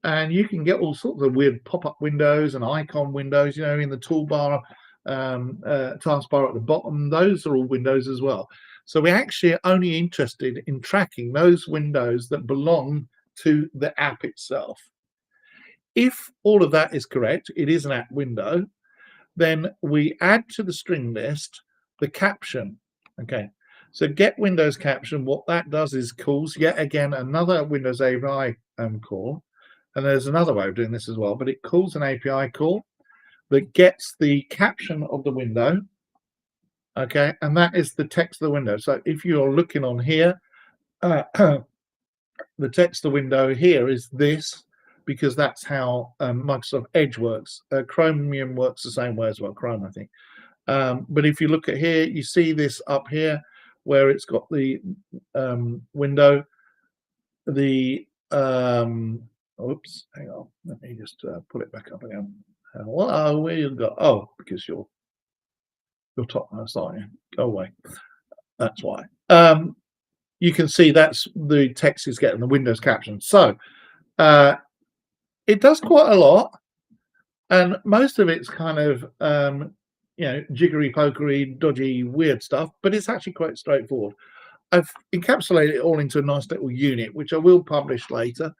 and you can get all sorts of weird pop-up windows and icon windows, in the toolbar, taskbar at the bottom. Those are all windows as well. So we're actually only interested in tracking those windows that belong to the app itself. If all of that is correct, it is an app window, then we add to the string list the caption. Okay, so get Windows caption, what that does is calls yet again another Windows API call. And there's another way of doing this as well, but it calls an API call that gets the caption of the window. Okay, and that is the text of the window. So if you're looking on here, the text of the window here is this, because that's how Microsoft Edge works. Chromium works the same way as well, Chrome, I think. But if you look at here, you see this up here where it's got the window, the oops, hang on, let me just pull it back up again. Hello, where you go? Oh, because you're top mouse, aren't you? Go away. That's why. You can see that's the text is getting the Windows caption. So it does quite a lot, and most of it's kind of jiggery pokery, dodgy, weird stuff, but it's actually quite straightforward. I've encapsulated it all into a nice little unit, which I will publish later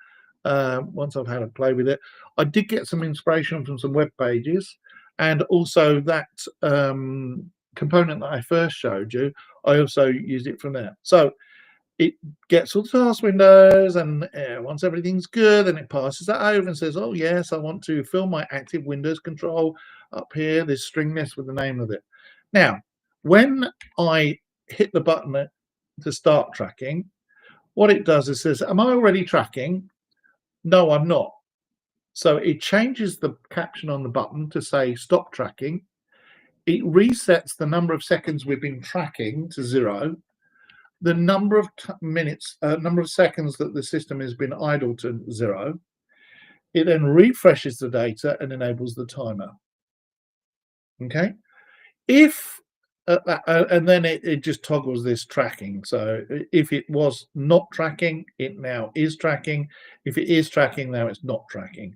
once I've had a play with it. I did get some inspiration from some web pages, and also that component that I first showed you, I also used it from there. So it gets all the task windows, and once everything's good, then it passes that over and says, oh yes, I want to fill my active Windows control up here, this string list with the name of it. Now, when I hit the button to start tracking, what it does is says, am I already tracking? No, I'm not. So it changes the caption on the button to say stop tracking. It resets the number of seconds we've been tracking to 0, the number of number of seconds that the system has been idle to 0. It then refreshes the data and enables the timer. Okay, if and then it just toggles this tracking. So if it was not tracking, it now is tracking. If it is tracking, now it's not tracking.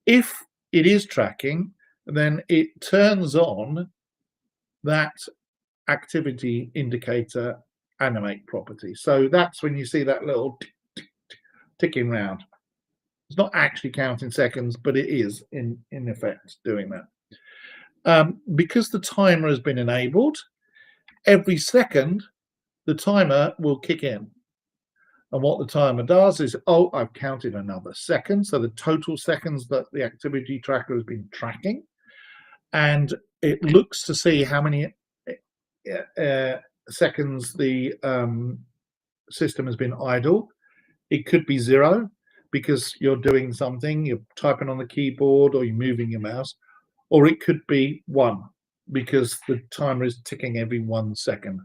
If it is tracking, then it turns on that activity indicator animate property. So that's when you see that little ticking round. It's not actually counting seconds, but it is in effect doing that. Because the timer has been enabled, every second the timer will kick in. And what the timer does is, oh, I've counted another second. So the total seconds that the activity tracker has been tracking. And it looks to see how many seconds the system has been idle. It could be 0 because you're doing something, you're typing on the keyboard or you're moving your mouse, or it could be 1 because the timer is ticking every 1 second.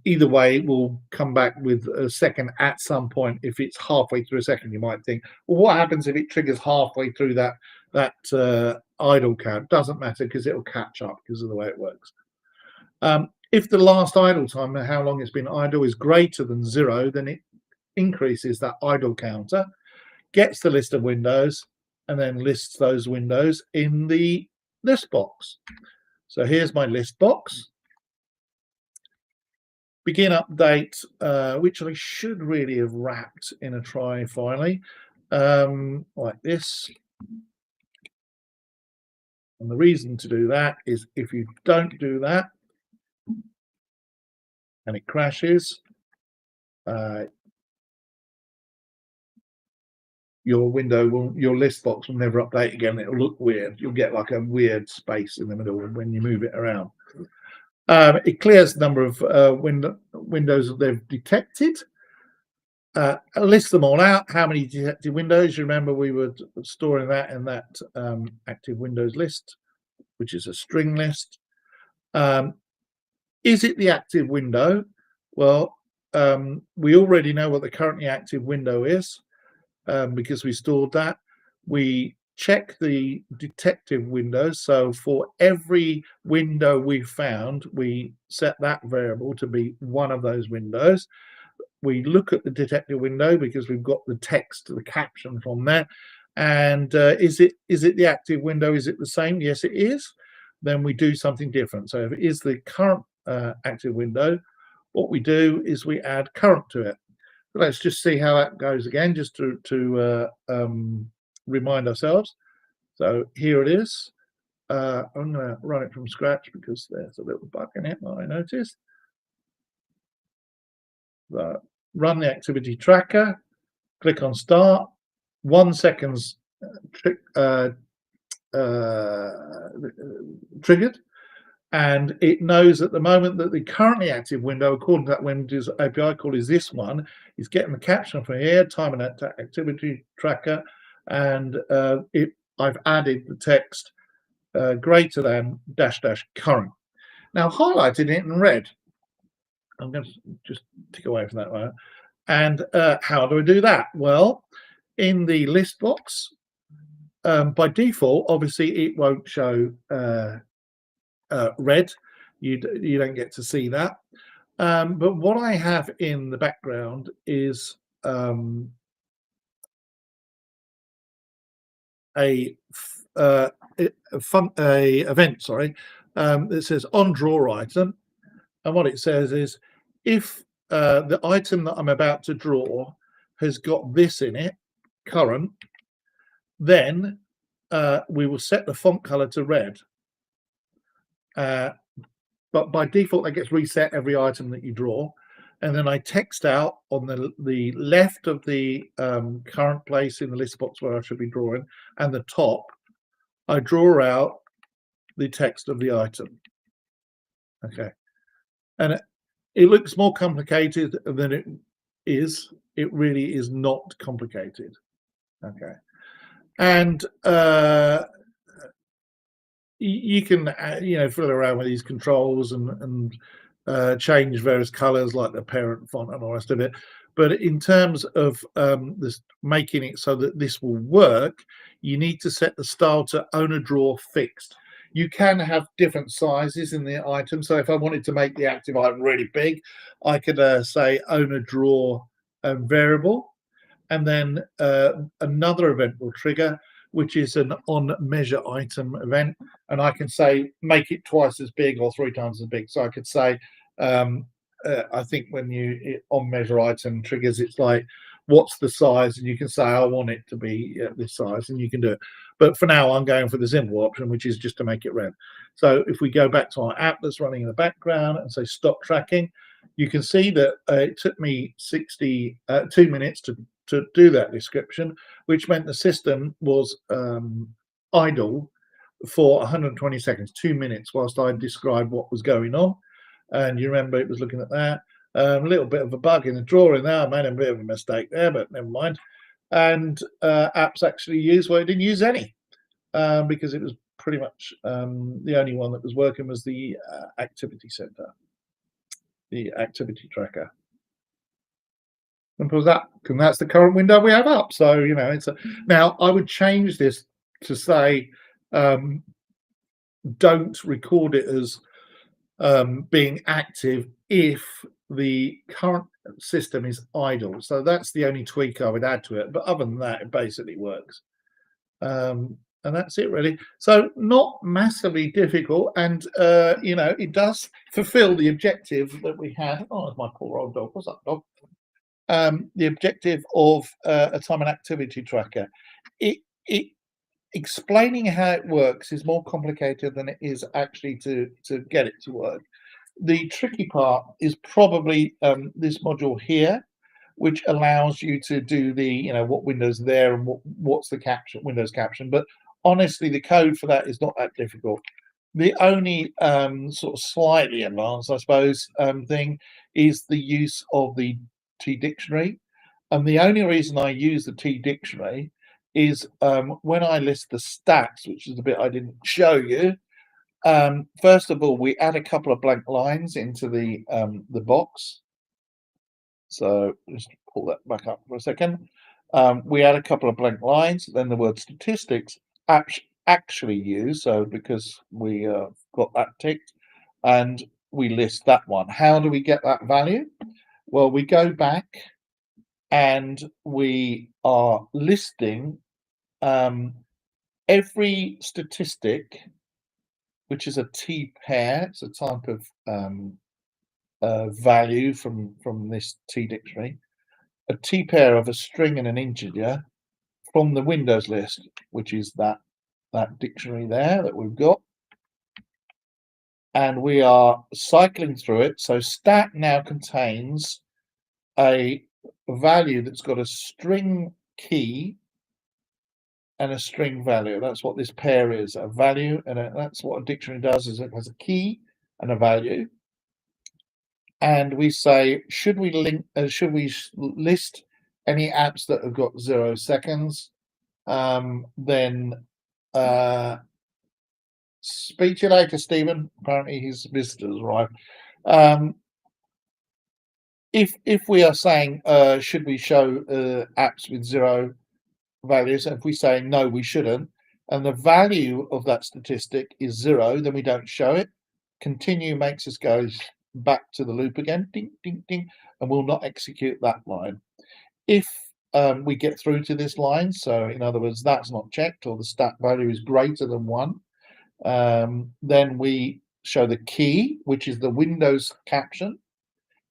Either way, it will come back with a second at some point. If it's halfway through a second, you might think, well, what happens if it triggers halfway through that idle count? Doesn't matter because it'll catch up because of the way it works. If the last idle time, how long it's been idle, is greater than 0, then it increases that idle counter, gets the list of windows, and then lists those windows in the list box. So here's my list box. Begin update, which I should really have wrapped in a try finally, like this. And the reason to do that is if you don't do that and it crashes, your window will, your list box will never update again. It'll look weird. You'll get like a weird space in the middle when you move it around. It clears the number of windows that they've detected. List them all out. How many detected windows? You remember we were storing that in that active windows list, which is a string list. Is it the active window? Well, we already know what the currently active window is because we stored that. We check the detective windows. So for every window we found, we set that variable to be one of those windows. We look at the detective window because we've got the text, the caption from there. And is it the active window? Is it the same? Yes, it is. Then we do something different. So if it is the current active window, what we do is we add current to it. So let's just see how that goes again, just to remind ourselves. So here it is. I'm going to run it from scratch because there's a little bug in it that I noticed. So run the activity tracker, click on start, 1 second's triggered, and it knows at the moment that the currently active window, according to that Windows API call, is this one. It's getting the caption from here, time and activity tracker, and I've added the text greater than dash dash current. Now highlighted it in red. I'm going to just tick away from that one. And how do I do that? Well, in the list box, by default, obviously it won't show red. You don't get to see that. But what I have in the background is a event, sorry, that says on draw item, and what it says is if the item that I'm about to draw has got this in it, current, then we will set the font color to red. But by default, that gets reset every item that you draw. And then I text out on the left of the current place in the list box where I should be drawing, and the top, I draw out the text of the item. Okay. And it looks more complicated than it is. It really is not complicated. Okay. And you can fiddle around with these controls and change various colors like the parent font and all the rest of it. But in terms of this making it so that this will work, you need to set the style to owner draw fixed. You can have different sizes in the item. So if I wanted to make the active item really big, I could say owner draw variable, and then another event will trigger, which is an on measure item event, and I can say make it twice as big or 3 times as big. So I could say I think when you on measure item triggers, it's like what's the size, and you can say I want it to be this size, and you can do it. But for now I'm going for the simple option, which is just to make it red. So if we go back to our app that's running in the background and say stop tracking, you can see that it took me 2 minutes to do that description, which meant the system was idle for 120 seconds, 2 minutes, whilst I described what was going on. And you remember it was looking at that. A little bit of a bug in the drawing there. I made a bit of a mistake there, but never mind. And apps actually used, well, it didn't use any because it was pretty much the only one that was working was the activity center, the activity tracker. Simple as that. And that's the current window we have up. So, it's now I would change this to say don't record it as being active if the current system is idle. So that's the only tweak I would add to it. But other than that, it basically works. And that's it really. So not massively difficult, and it does fulfill the objective that we had. Oh, it's my poor old dog. What's up, dog? The objective of a time and activity tracker. It explaining how it works is more complicated than it is actually to get it to work. The tricky part is probably this module here, which allows you to do the, what window's there and what's the caption, Windows caption. But honestly, the code for that is not that difficult. The only sort of slightly advanced, I suppose, thing is the use of the T dictionary. And the only reason I use the T dictionary is when I list the stats, which is the bit I didn't show you. First of all, we add a couple of blank lines into the box. So just pull that back up for a second. We add a couple of blank lines, then the word statistics actually used, so because we got that ticked, and we list that one. How do we get that value? Well, we go back and we are listing every statistic, which is a T pair. It's a type of value from this T dictionary, a T pair of a string and an integer from the Windows list, which is that dictionary there that we've got. And we are cycling through it. So stat now contains a value that's got a string key and a string value. That's what this pair is, a value, and that's what a dictionary does, is it has a key and a value. And we say, should we list any apps that have got 0 seconds? Then speak to you later, Stephen. Apparently his visitors arrived. If we are saying should we show apps with 0 values, and if we say no, we shouldn't, and the value of that statistic is 0, then we don't show it. Continue makes us go back to the loop again, ding ding ding, and we'll not execute that line. If we get through to this line, so in other words, that's not checked, or the stat value is greater than 1, then we show the key, which is the Windows caption,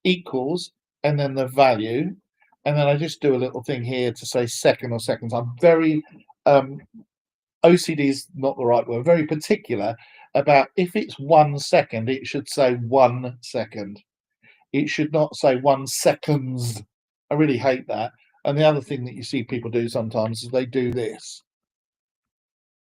equals, and then the value. And then I just do a little thing here to say second or seconds. I'm very OCD is not the right word, very particular about if it's 1 second, it should say 1 second. It should not say 1 seconds. I really hate that. And the other thing that you see people do sometimes is they do this.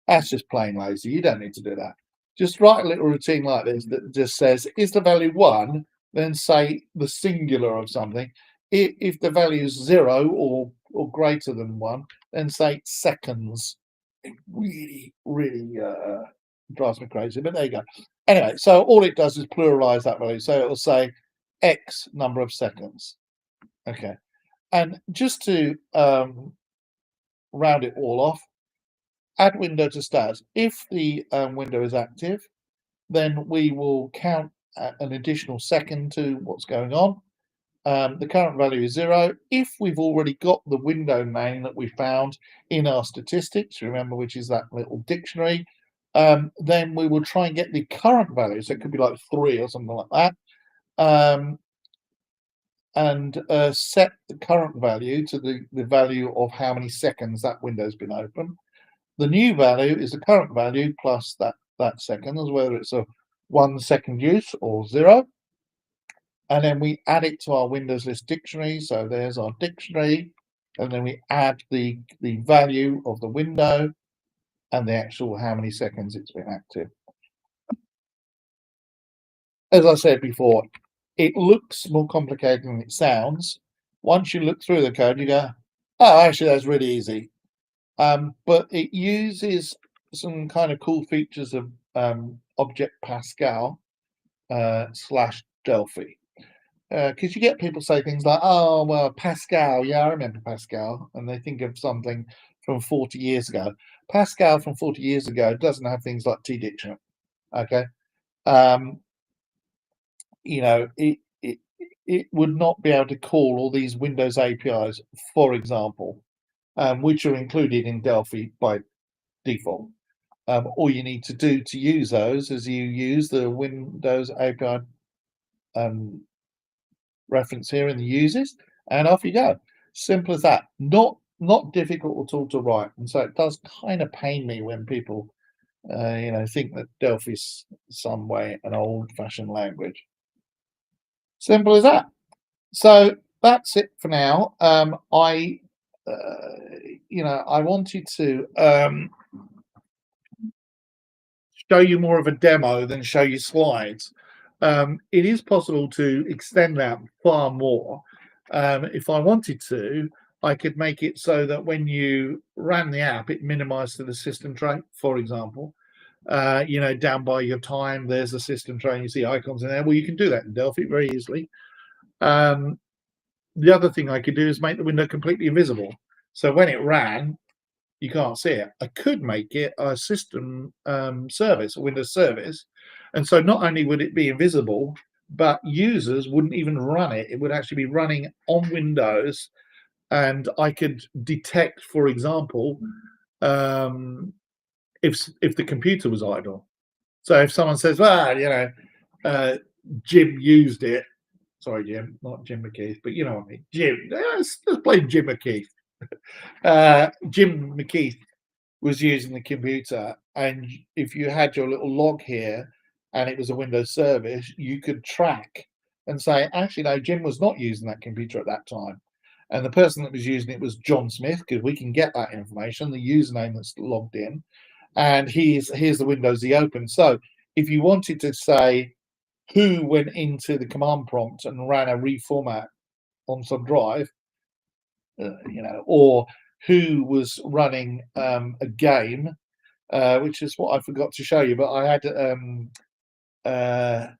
That's just plain lazy. You don't need to do that. Just write a little routine like this that just says, is the value 1? Then say the singular of something. If the value is 0 or greater than 1, then say seconds. It really, really drives me crazy, but there you go. Anyway, so all it does is pluralize that value. So it will say X number of seconds. Okay. And just to round it all off, add window to stats. If the window is active, then we will count an additional second to what's going on. The current value is 0. If we've already got the window name that we found in our statistics, remember, which is that little dictionary, then we will try and get the current value. So it could be like 3 or something like that. And set the current value to the value of how many seconds that window's been open. The new value is the current value plus that seconds, whether it's a 1 second use or 0. And then we add it to our Windows list dictionary. So there's our dictionary. And then we add the value of the window and the actual how many seconds it's been active. As I said before, it looks more complicated than it sounds. Once you look through the code, you go, oh, actually, that's really easy. But it uses some kind of cool features of Object Pascal / Delphi. Because you get people say things like, oh, well, Pascal, yeah, I remember Pascal, and they think of something from 40 years ago. Pascal from 40 years ago doesn't have things like T dictionary. Okay. It would not be able to call all these Windows APIs, for example, which are included in Delphi by default. All you need to do to use those is you use the Windows API reference here in the uses, and off you go. Simple as that. Not difficult at all to write, and so it does kind of pain me when people think that Delphi is some way an old-fashioned language. Simple as that. So that's it for now. I wanted to show you more of a demo than show you slides. It is possible to extend that far more. If I wanted to, I could make it so that when you ran the app, it minimized to the system tray, for example. Down by your time, there's a system tray, and you see icons in there. Well, you can do that in Delphi very easily. Um, the other thing I could do is make the window completely invisible. So when it ran, you can't see it. I could make it a system service, a Windows service. And so not only would it be invisible, but users wouldn't even run it. It would actually be running on Windows. And I could detect, for example, if the computer was idle. So if someone says, well, uh, Jim used it. Sorry, Jim, not Jim McKeith, but you know what I mean. Jim, let's play Jim McKeith. Jim McKeith was using the computer, and if you had your little log here and it was a Windows service, you could track and say, actually, no, Jim was not using that computer at that time. And the person that was using it was John Smith, because we can get that information, the username that's logged in, and here's the windows he opened. So if you wanted to say who went into the command prompt and ran a reformat on some drive, or who was running a game, which is what I forgot to show you. But I had, I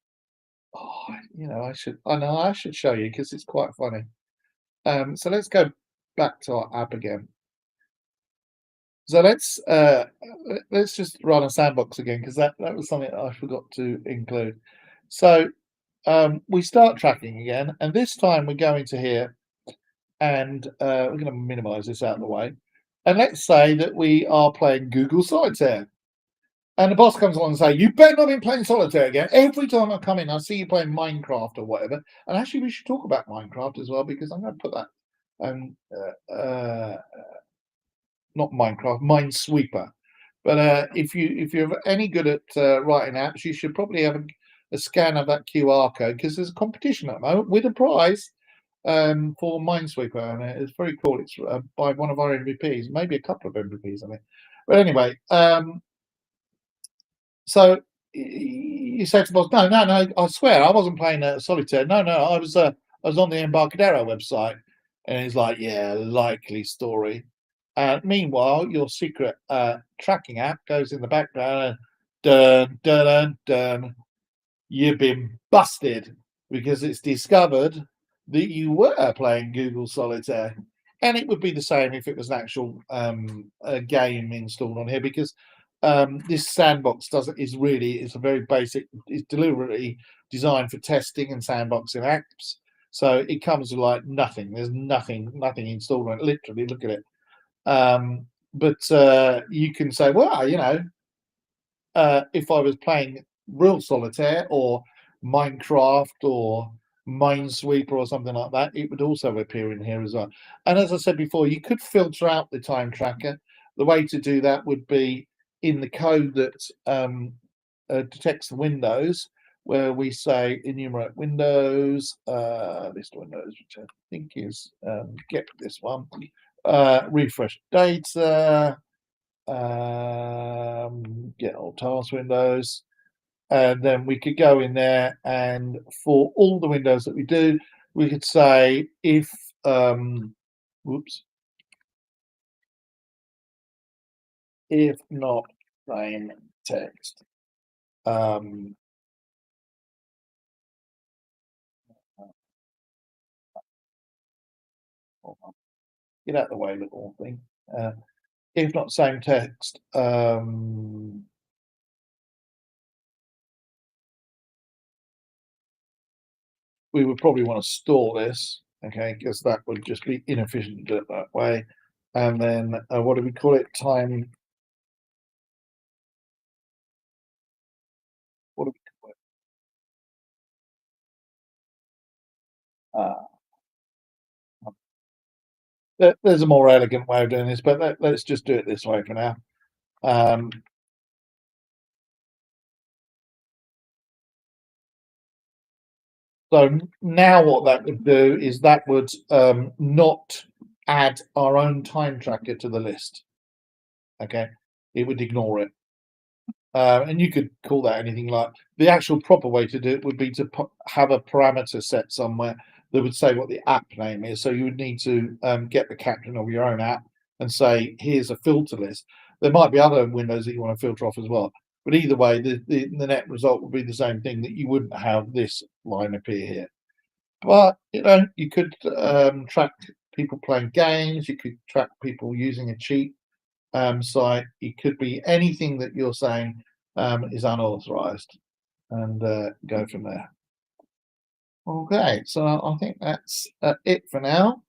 should show you because it's quite funny. So let's go back to our app again. So let's just run a sandbox again because that was something that I forgot to include. So we start tracking again, and this time we're going to here, and we're going to minimize this out of the way. And let's say that we are playing Google Solitaire. And the boss comes along and say, you better not be playing Solitaire again. Every time I come in, I see you playing Minecraft or whatever. And actually, we should talk about Minecraft as well, because I'm going to put that, not Minecraft, Minesweeper. But if you're any good at writing apps, you should probably have a scan of that QR code, because there's a competition at the moment with a prize for Minesweeper, and it's very cool. It's by one of our MVPs, maybe a couple of MVPs, I think. But anyway, so you say to the boss, no, I swear I wasn't playing Solitaire. No, I was on the Embarcadero website. And he's like, yeah, likely story. Meanwhile, your secret tracking app goes in the background, and dun, dun, dun, dun, you've been busted, because it's discovered that you were playing Google Solitaire. And it would be the same if it was an actual game installed on here, because this sandbox it's a very basic, it's deliberately designed for testing and sandboxing apps. So it comes with like nothing. There's nothing installed on it. Literally, look at it. But you can say, well, if I was playing real Solitaire or Minecraft or Minesweeper or something like that, it would also appear in here as well. And as I said before, you could filter out the time tracker. The way to do that would be in the code that detects the windows, where we say enumerate windows, list windows, which I think is get this one, refresh data, get all task windows, and then we could go in there, and for all the windows that we do, we could say if if not plain text, get out of the way, little thing. If not same text, we would probably want to store this, okay, because that would just be inefficient to do it that way. And then what do we call it? Time. What do we call it? There's a more elegant way of doing this, but let's just do it this way for now. So now what that would do is that would not add our own time tracker to the list. Okay, it would ignore it. And you could call that anything like the actual proper way to do it would be to have a parameter set somewhere that would say what the app name is. So you would need to get the captain of your own app and say, here's a filter list. There might be other windows that you want to filter off as well. But either way, the net result would be the same thing, that you wouldn't have this line appear here. But you could track people playing games, you could track people using a cheat site. It could be anything that you're saying is unauthorized, and go from there. Okay, so I think that's it for now.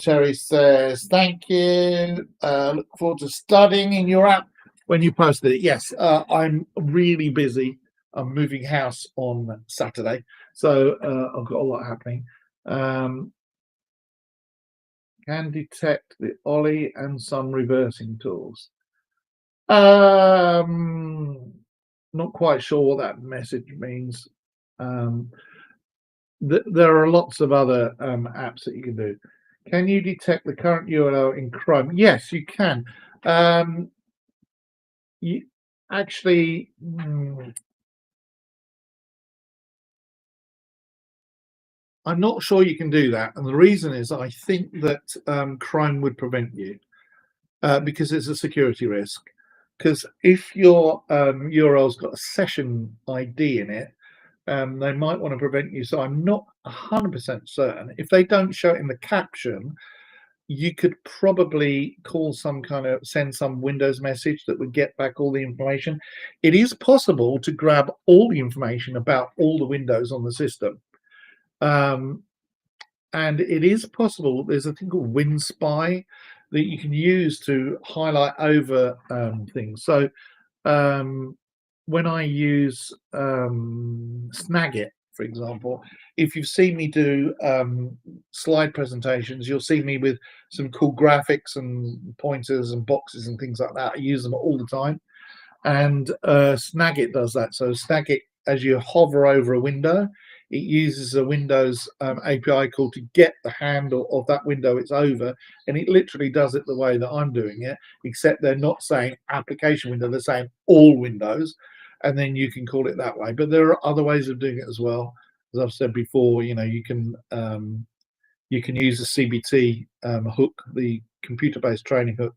Terry says, thank you. Look forward to studying in your app when you posted it. Yes, I'm really busy. I'm moving house on Saturday, so I've got a lot happening. Can detect the ollie and some reversing tools. Not quite sure what that message means. Um, there are lots of other apps that you can do. Can you detect the current URL in Chrome? Yes, you can. You actually, I'm not sure you can do that, and the reason is I think that Chrome would prevent you because it's a security risk. Because if your URL's got a session ID in it, they might want to prevent you. So I'm not 100% certain. If they don't show it in the caption, you could probably send some Windows message that would get back all the information. It is possible to grab all the information about all the windows on the system. And it is possible, there's a thing called WinSpy that you can use to highlight over things. So when I use Snagit, for example, if you've seen me do slide presentations, you'll see me with some cool graphics and pointers and boxes and things like that. I use them all the time. And Snagit does that. So Snagit, as you hover over a window, it uses a Windows API call to get the handle of that window it's over, and it literally does it the way that I'm doing it, except they're not saying application window, they're saying all windows, and then you can call it that way. But there are other ways of doing it as well. As I've said before, you can use a CBT hook, the computer-based training hook.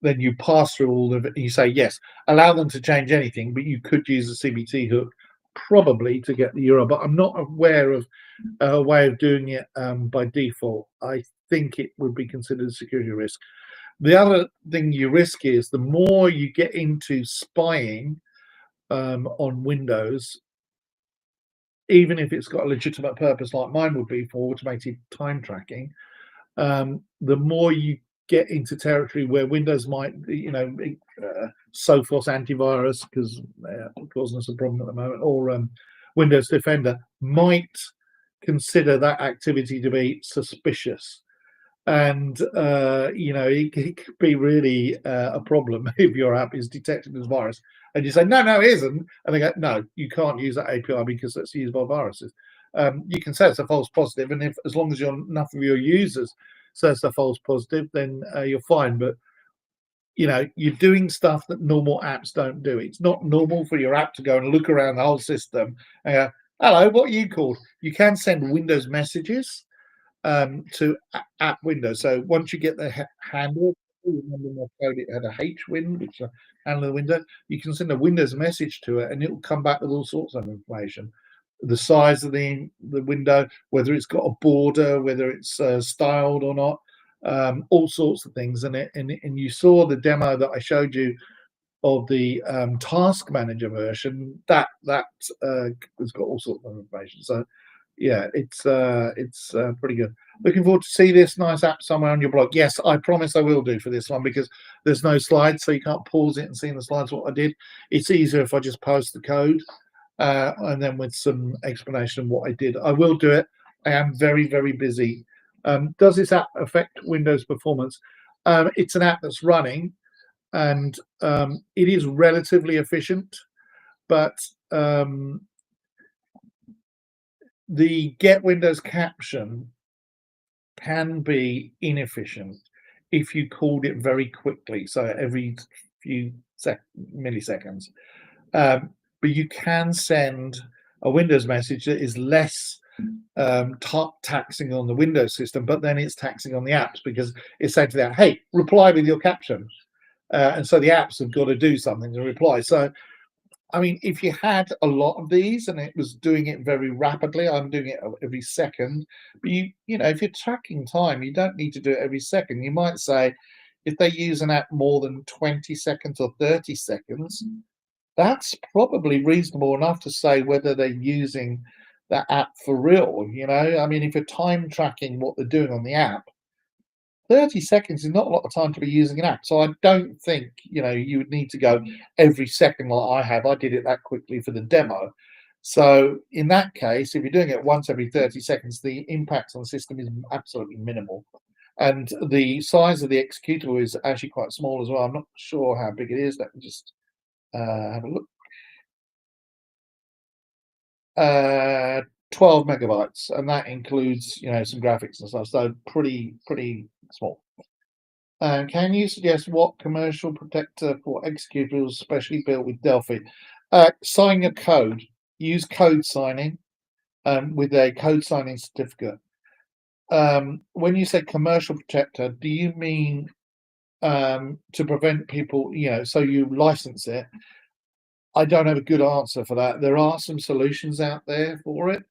Then you pass through all of it and you say, yes, allow them to change anything, but you could use a CBT hook probably to get the URL. But I'm not aware of a way of doing it by default. I think it would be considered a security risk. The other thing you risk is the more you get into spying on Windows, even if it's got a legitimate purpose like mine would be for automated time tracking, the more you get into territory where Windows might, Sophos antivirus, because they're causing us a problem at the moment, or Windows Defender might consider that activity to be suspicious. And it could be really a problem if your app is detected as virus, and you say no, it isn't, and they go, no, you can't use that API because that's used by viruses. You can say it's a false positive, and if as long as enough of your users say it's a false positive, then you're fine. But you're doing stuff that normal apps don't do. It's not normal for your app to go and look around the whole system and go, hello, what are you called? You can send Windows messages to app windows. So once you get the handle, remember my code, it had a H win, which handle the window. You can send a Windows message to it, and it will come back with all sorts of information: the size of the window, whether it's got a border, whether it's styled or not, all sorts of things. And you saw the demo that I showed you of the task manager version that has got all sorts of information. So yeah, it's pretty good. Looking forward to see this nice app somewhere on your blog. Yes, I promise I will do for this one, because there's no slides, so you can't pause it and see in the slides what I did. It's easier if I just post the code and then with some explanation of what I did. I will do it. I am very, very busy. Does this app affect Windows performance? It's an app that's running, and it is relatively efficient, but the get Windows caption can be inefficient if you called it very quickly, so every few milliseconds. Um, but you can send a Windows message that is less taxing on the Windows system, but then it's taxing on the apps because it's saying to that, hey, reply with your caption. And so the apps have got to do something to reply. So I mean, if you had a lot of these and it was doing it very rapidly, I'm doing it every second. But you know, if you're tracking time, you don't need to do it every second. You might say, if they use an app more than 20 seconds or 30 seconds, that's probably reasonable enough to say whether they're using that app for real. You know, I mean, if you're time tracking what they're doing on the app, 30 seconds is not a lot of time to be using an app. So I don't think, you know, you would need to go every second like I have. I did it that quickly for the demo. So in that case, if you're doing it once every 30 seconds, the impact on the system is absolutely minimal. And the size of the executable is actually quite small as well. I'm not sure how big it is. Let me just have a look. 12 megabytes, and that includes, you know, some graphics and stuff. So pretty small. Can you suggest what commercial protector for executables specially built with Delphi? Sign your code. Use code signing with a code signing certificate. When you say commercial protector, do you mean to prevent people, you know, so you license it? I don't have a good answer for that. There are some solutions out there for it,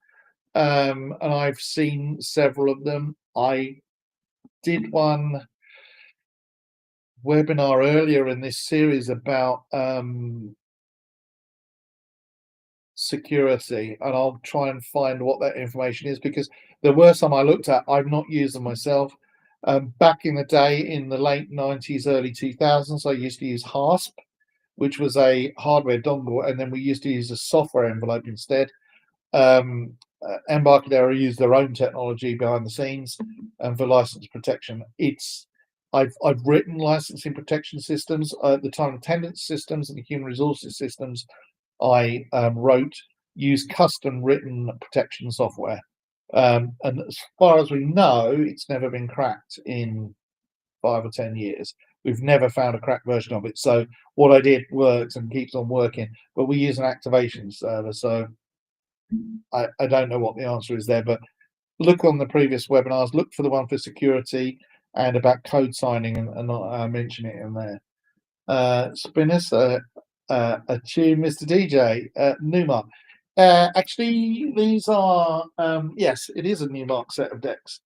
and I've seen several of them. I did one webinar earlier in this series about security, and I'll try and find what that information is because there were some I looked at. I've not used them myself. Back in the day, in the late 90s, early 2000s, I used to use HASP, which was a hardware dongle, and then we used to use a software envelope instead. Embarcadero used their own technology behind the scenes for license protection. I've written licensing protection systems, the time attendance systems and the human resources systems I wrote use custom written protection software. And as far as we know, it's never been cracked in 5 or 10 years. We've never found a cracked version of it. So what I did works and keeps on working, but we use an activation server. So I don't know what the answer is there, but look on the previous webinars, look for the one for security and about code signing, and I'll mention it in there. Spinners, a tune, Mr. DJ, Newmark. Actually, these are, yes, it is a Newmark set of decks.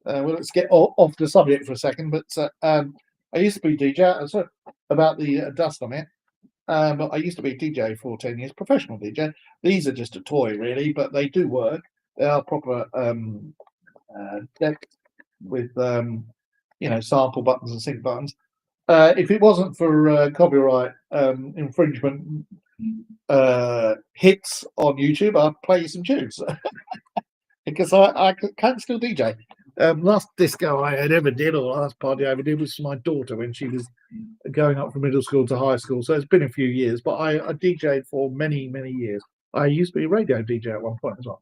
Well, let's get off the subject for a second, but I used to be DJ, sorry about the dust on it. But I used to be a DJ for 10 years, professional DJ. These are just a toy, really, but they do work. They are proper decks with, you know, sample buttons and sync buttons. If it wasn't for copyright infringement hits on YouTube, I'd play you some tunes because I can still DJ. Last disco I ever did, or last party I ever did, was for my daughter when she was going up from middle school to high school. So it's been a few years, but I DJed for many years. I used to be a radio DJ at one point as well.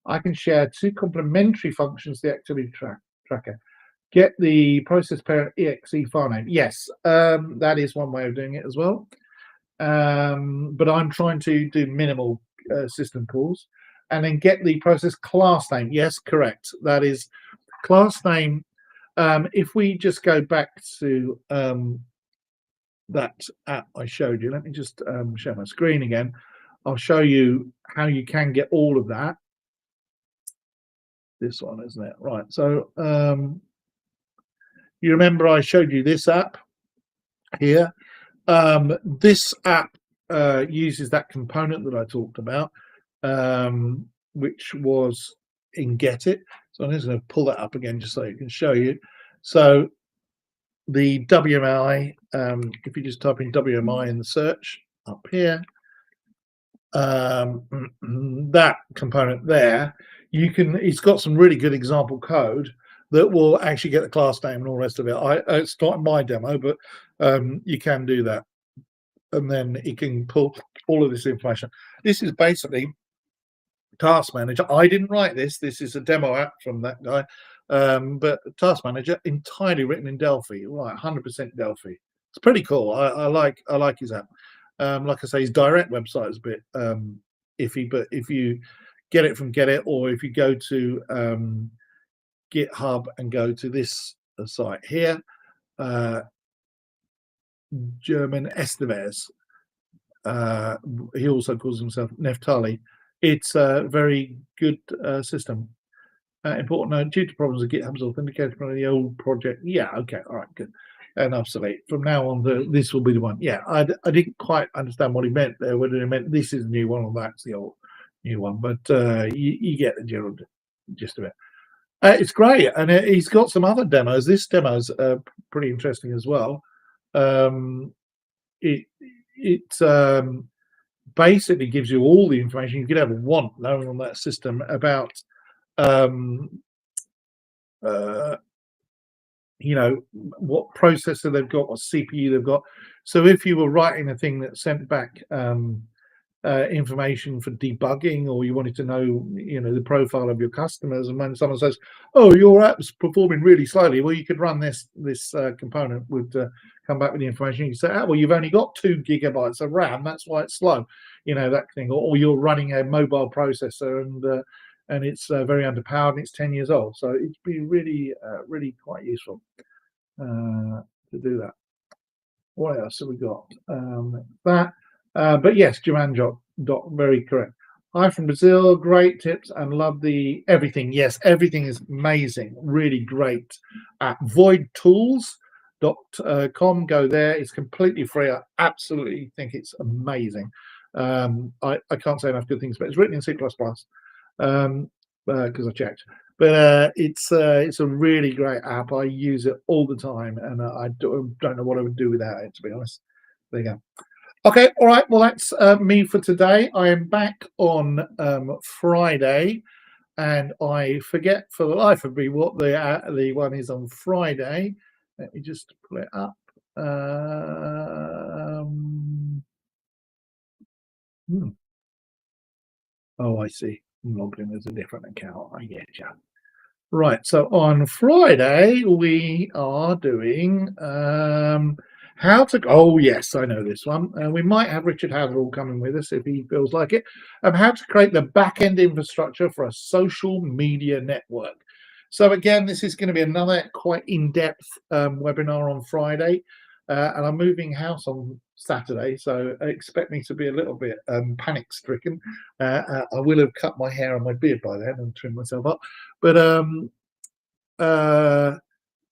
I can share 2 complementary functions to the activity tracker. Get the process parent exe file name. Yes, that is one way of doing it as well. But I'm trying to do minimal system calls. And then get the process class name. Yes, correct. That is class name. If we just go back to that app I showed you, let me just share my screen again. I'll show you how you can get all of that. This one, isn't it? Right. So you remember I showed you this app here. This app uses that component that I talked about, which was in Get It. So I'm just going to pull that up again just so I can show you. So the WMI, if you just type in WMI in the search up here, that component there, you can, it's got some really good example code that will actually get the class name and all the rest of it. It's not my demo, but you can do that. And then it can pull all of this information. This is basically Task Manager. I didn't write this. This is a demo app from that guy. But Task Manager entirely written in Delphi, right? 100% Delphi. It's pretty cool. I like his app. Like I say, his direct website is a bit iffy, but if you get it from Get It, or if you go to GitHub and go to this site here, uh, German Esteves. Uh, he also calls himself Neftali. It's a very good system. Important note: due to problems with GitHub's authentication from the old project. Yeah, okay, all right, good. And obsolete. From now on, this will be the one. Yeah, I didn't quite understand what he meant there. Whether he meant this is the new one or that's the old new one, but you get the general gist of it. It's great, and he's got some other demos. This demo's pretty interesting as well. Um, it it basically gives you all the information you could ever want knowing on that system about um, uh, what processor they've got, what CPU they've got. So if you were writing a thing that sent back information for debugging, or you wanted to know, the profile of your customers, and when someone says, "Oh, your app's performing really slowly," well, you could run this component would come back with the information. You say, "Oh, well, you've only got 2 gigabytes of RAM. That's why it's slow," that thing. Or you're running a mobile processor and it's very underpowered and it's 10 years old. So it'd be really, really quite useful to do that. What else have we got? That, but yes, Joanne dot very correct. Hi from Brazil. Great tips and love the everything. Yes, everything is amazing. Really great. At voidtools.com. Go there. It's completely free. I absolutely think it's amazing. I can't say enough good things, but it's written in C++. Because I checked. But it's a really great app. I use it all the time, and I don't know what I would do without it, to be honest. There you go. Okay, all right. Well, that's me for today. I am back on Friday, and I forget for the life of me what the one is on Friday. Let me just pull it up. Oh, I see. I'm logged in as a different account. I get you. Right, so on Friday we are doing how to. Oh yes, I know this one. We might have Richard Hatherall coming with us if he feels like it. How to create the back-end infrastructure for a social media network. So again, this is going to be another quite in-depth webinar on Friday, and I'm moving house on Saturday, so expect me to be a little bit panic-stricken. I will have cut my hair and my beard by then and trimmed myself up. But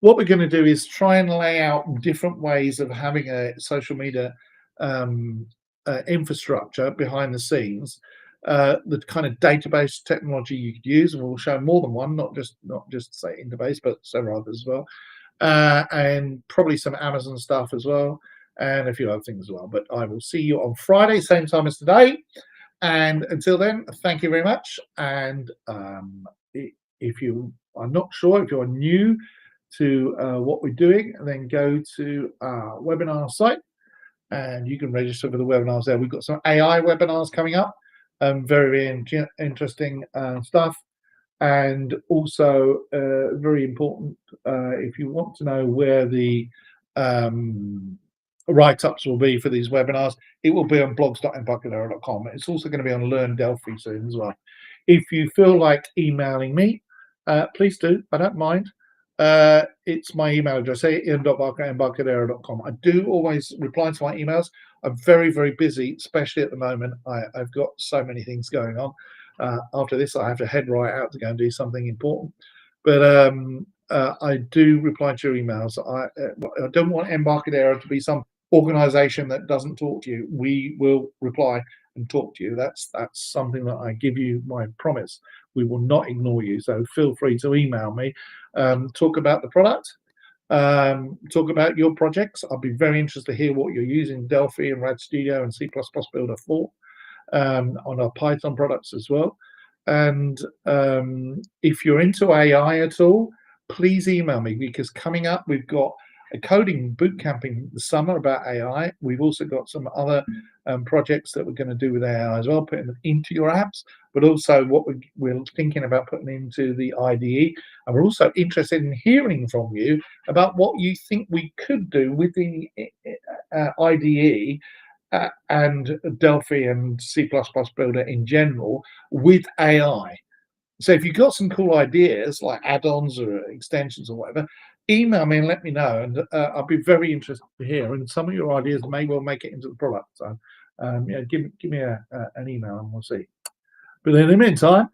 what we're going to do is try and lay out different ways of having a social media infrastructure behind the scenes. The kind of database technology you could use, and we'll show more than one, not just say Interbase, but several others as well, and probably some Amazon stuff as well, and a few other things as well. But I will see you on Friday, same time as today. And until then, thank you very much. And if you are not sure, if you're new to what we're doing, then go to our webinar site and you can register for the webinars there. We've got some AI webinars coming up, very interesting stuff. And also very important, if you want to know where the write-ups will be for these webinars, it will be on blogs.embarcadero.com. It's also going to be on Learn Delphi soon as well. If you feel like emailing me, please do. I don't mind. It's my email address, ian.barker@embarcadero.com. I do always reply to my emails. I'm very, very busy, especially at the moment. I've got so many things going on. After this, I have to head right out to go and do something important. But I do reply to your emails. I don't want Embarcadero to be some organization that doesn't talk to you. We will reply and talk to you. That's something that I give you my promise. We will not ignore you. So feel free to email me. Talk about the product. Talk about your projects. I'll be very interested to hear what you're using Delphi and Rad Studio and C++ Builder for on our Python products as well. And if you're into AI at all, please email me, because coming up we've got a coding boot camp in the summer about AI. We've also got some other projects that we're going to do with AI as well, putting them into your apps, but also what we're thinking about putting into the IDE. And we're also interested in hearing from you about what you think we could do with the IDE and Delphi and C++ Builder in general with AI. So if you've got some cool ideas like add-ons or extensions or whatever, email me and let me know, and I'll be very interested to hear. And some of your ideas may well make it into the product. So give me an email and we'll see. But in the meantime,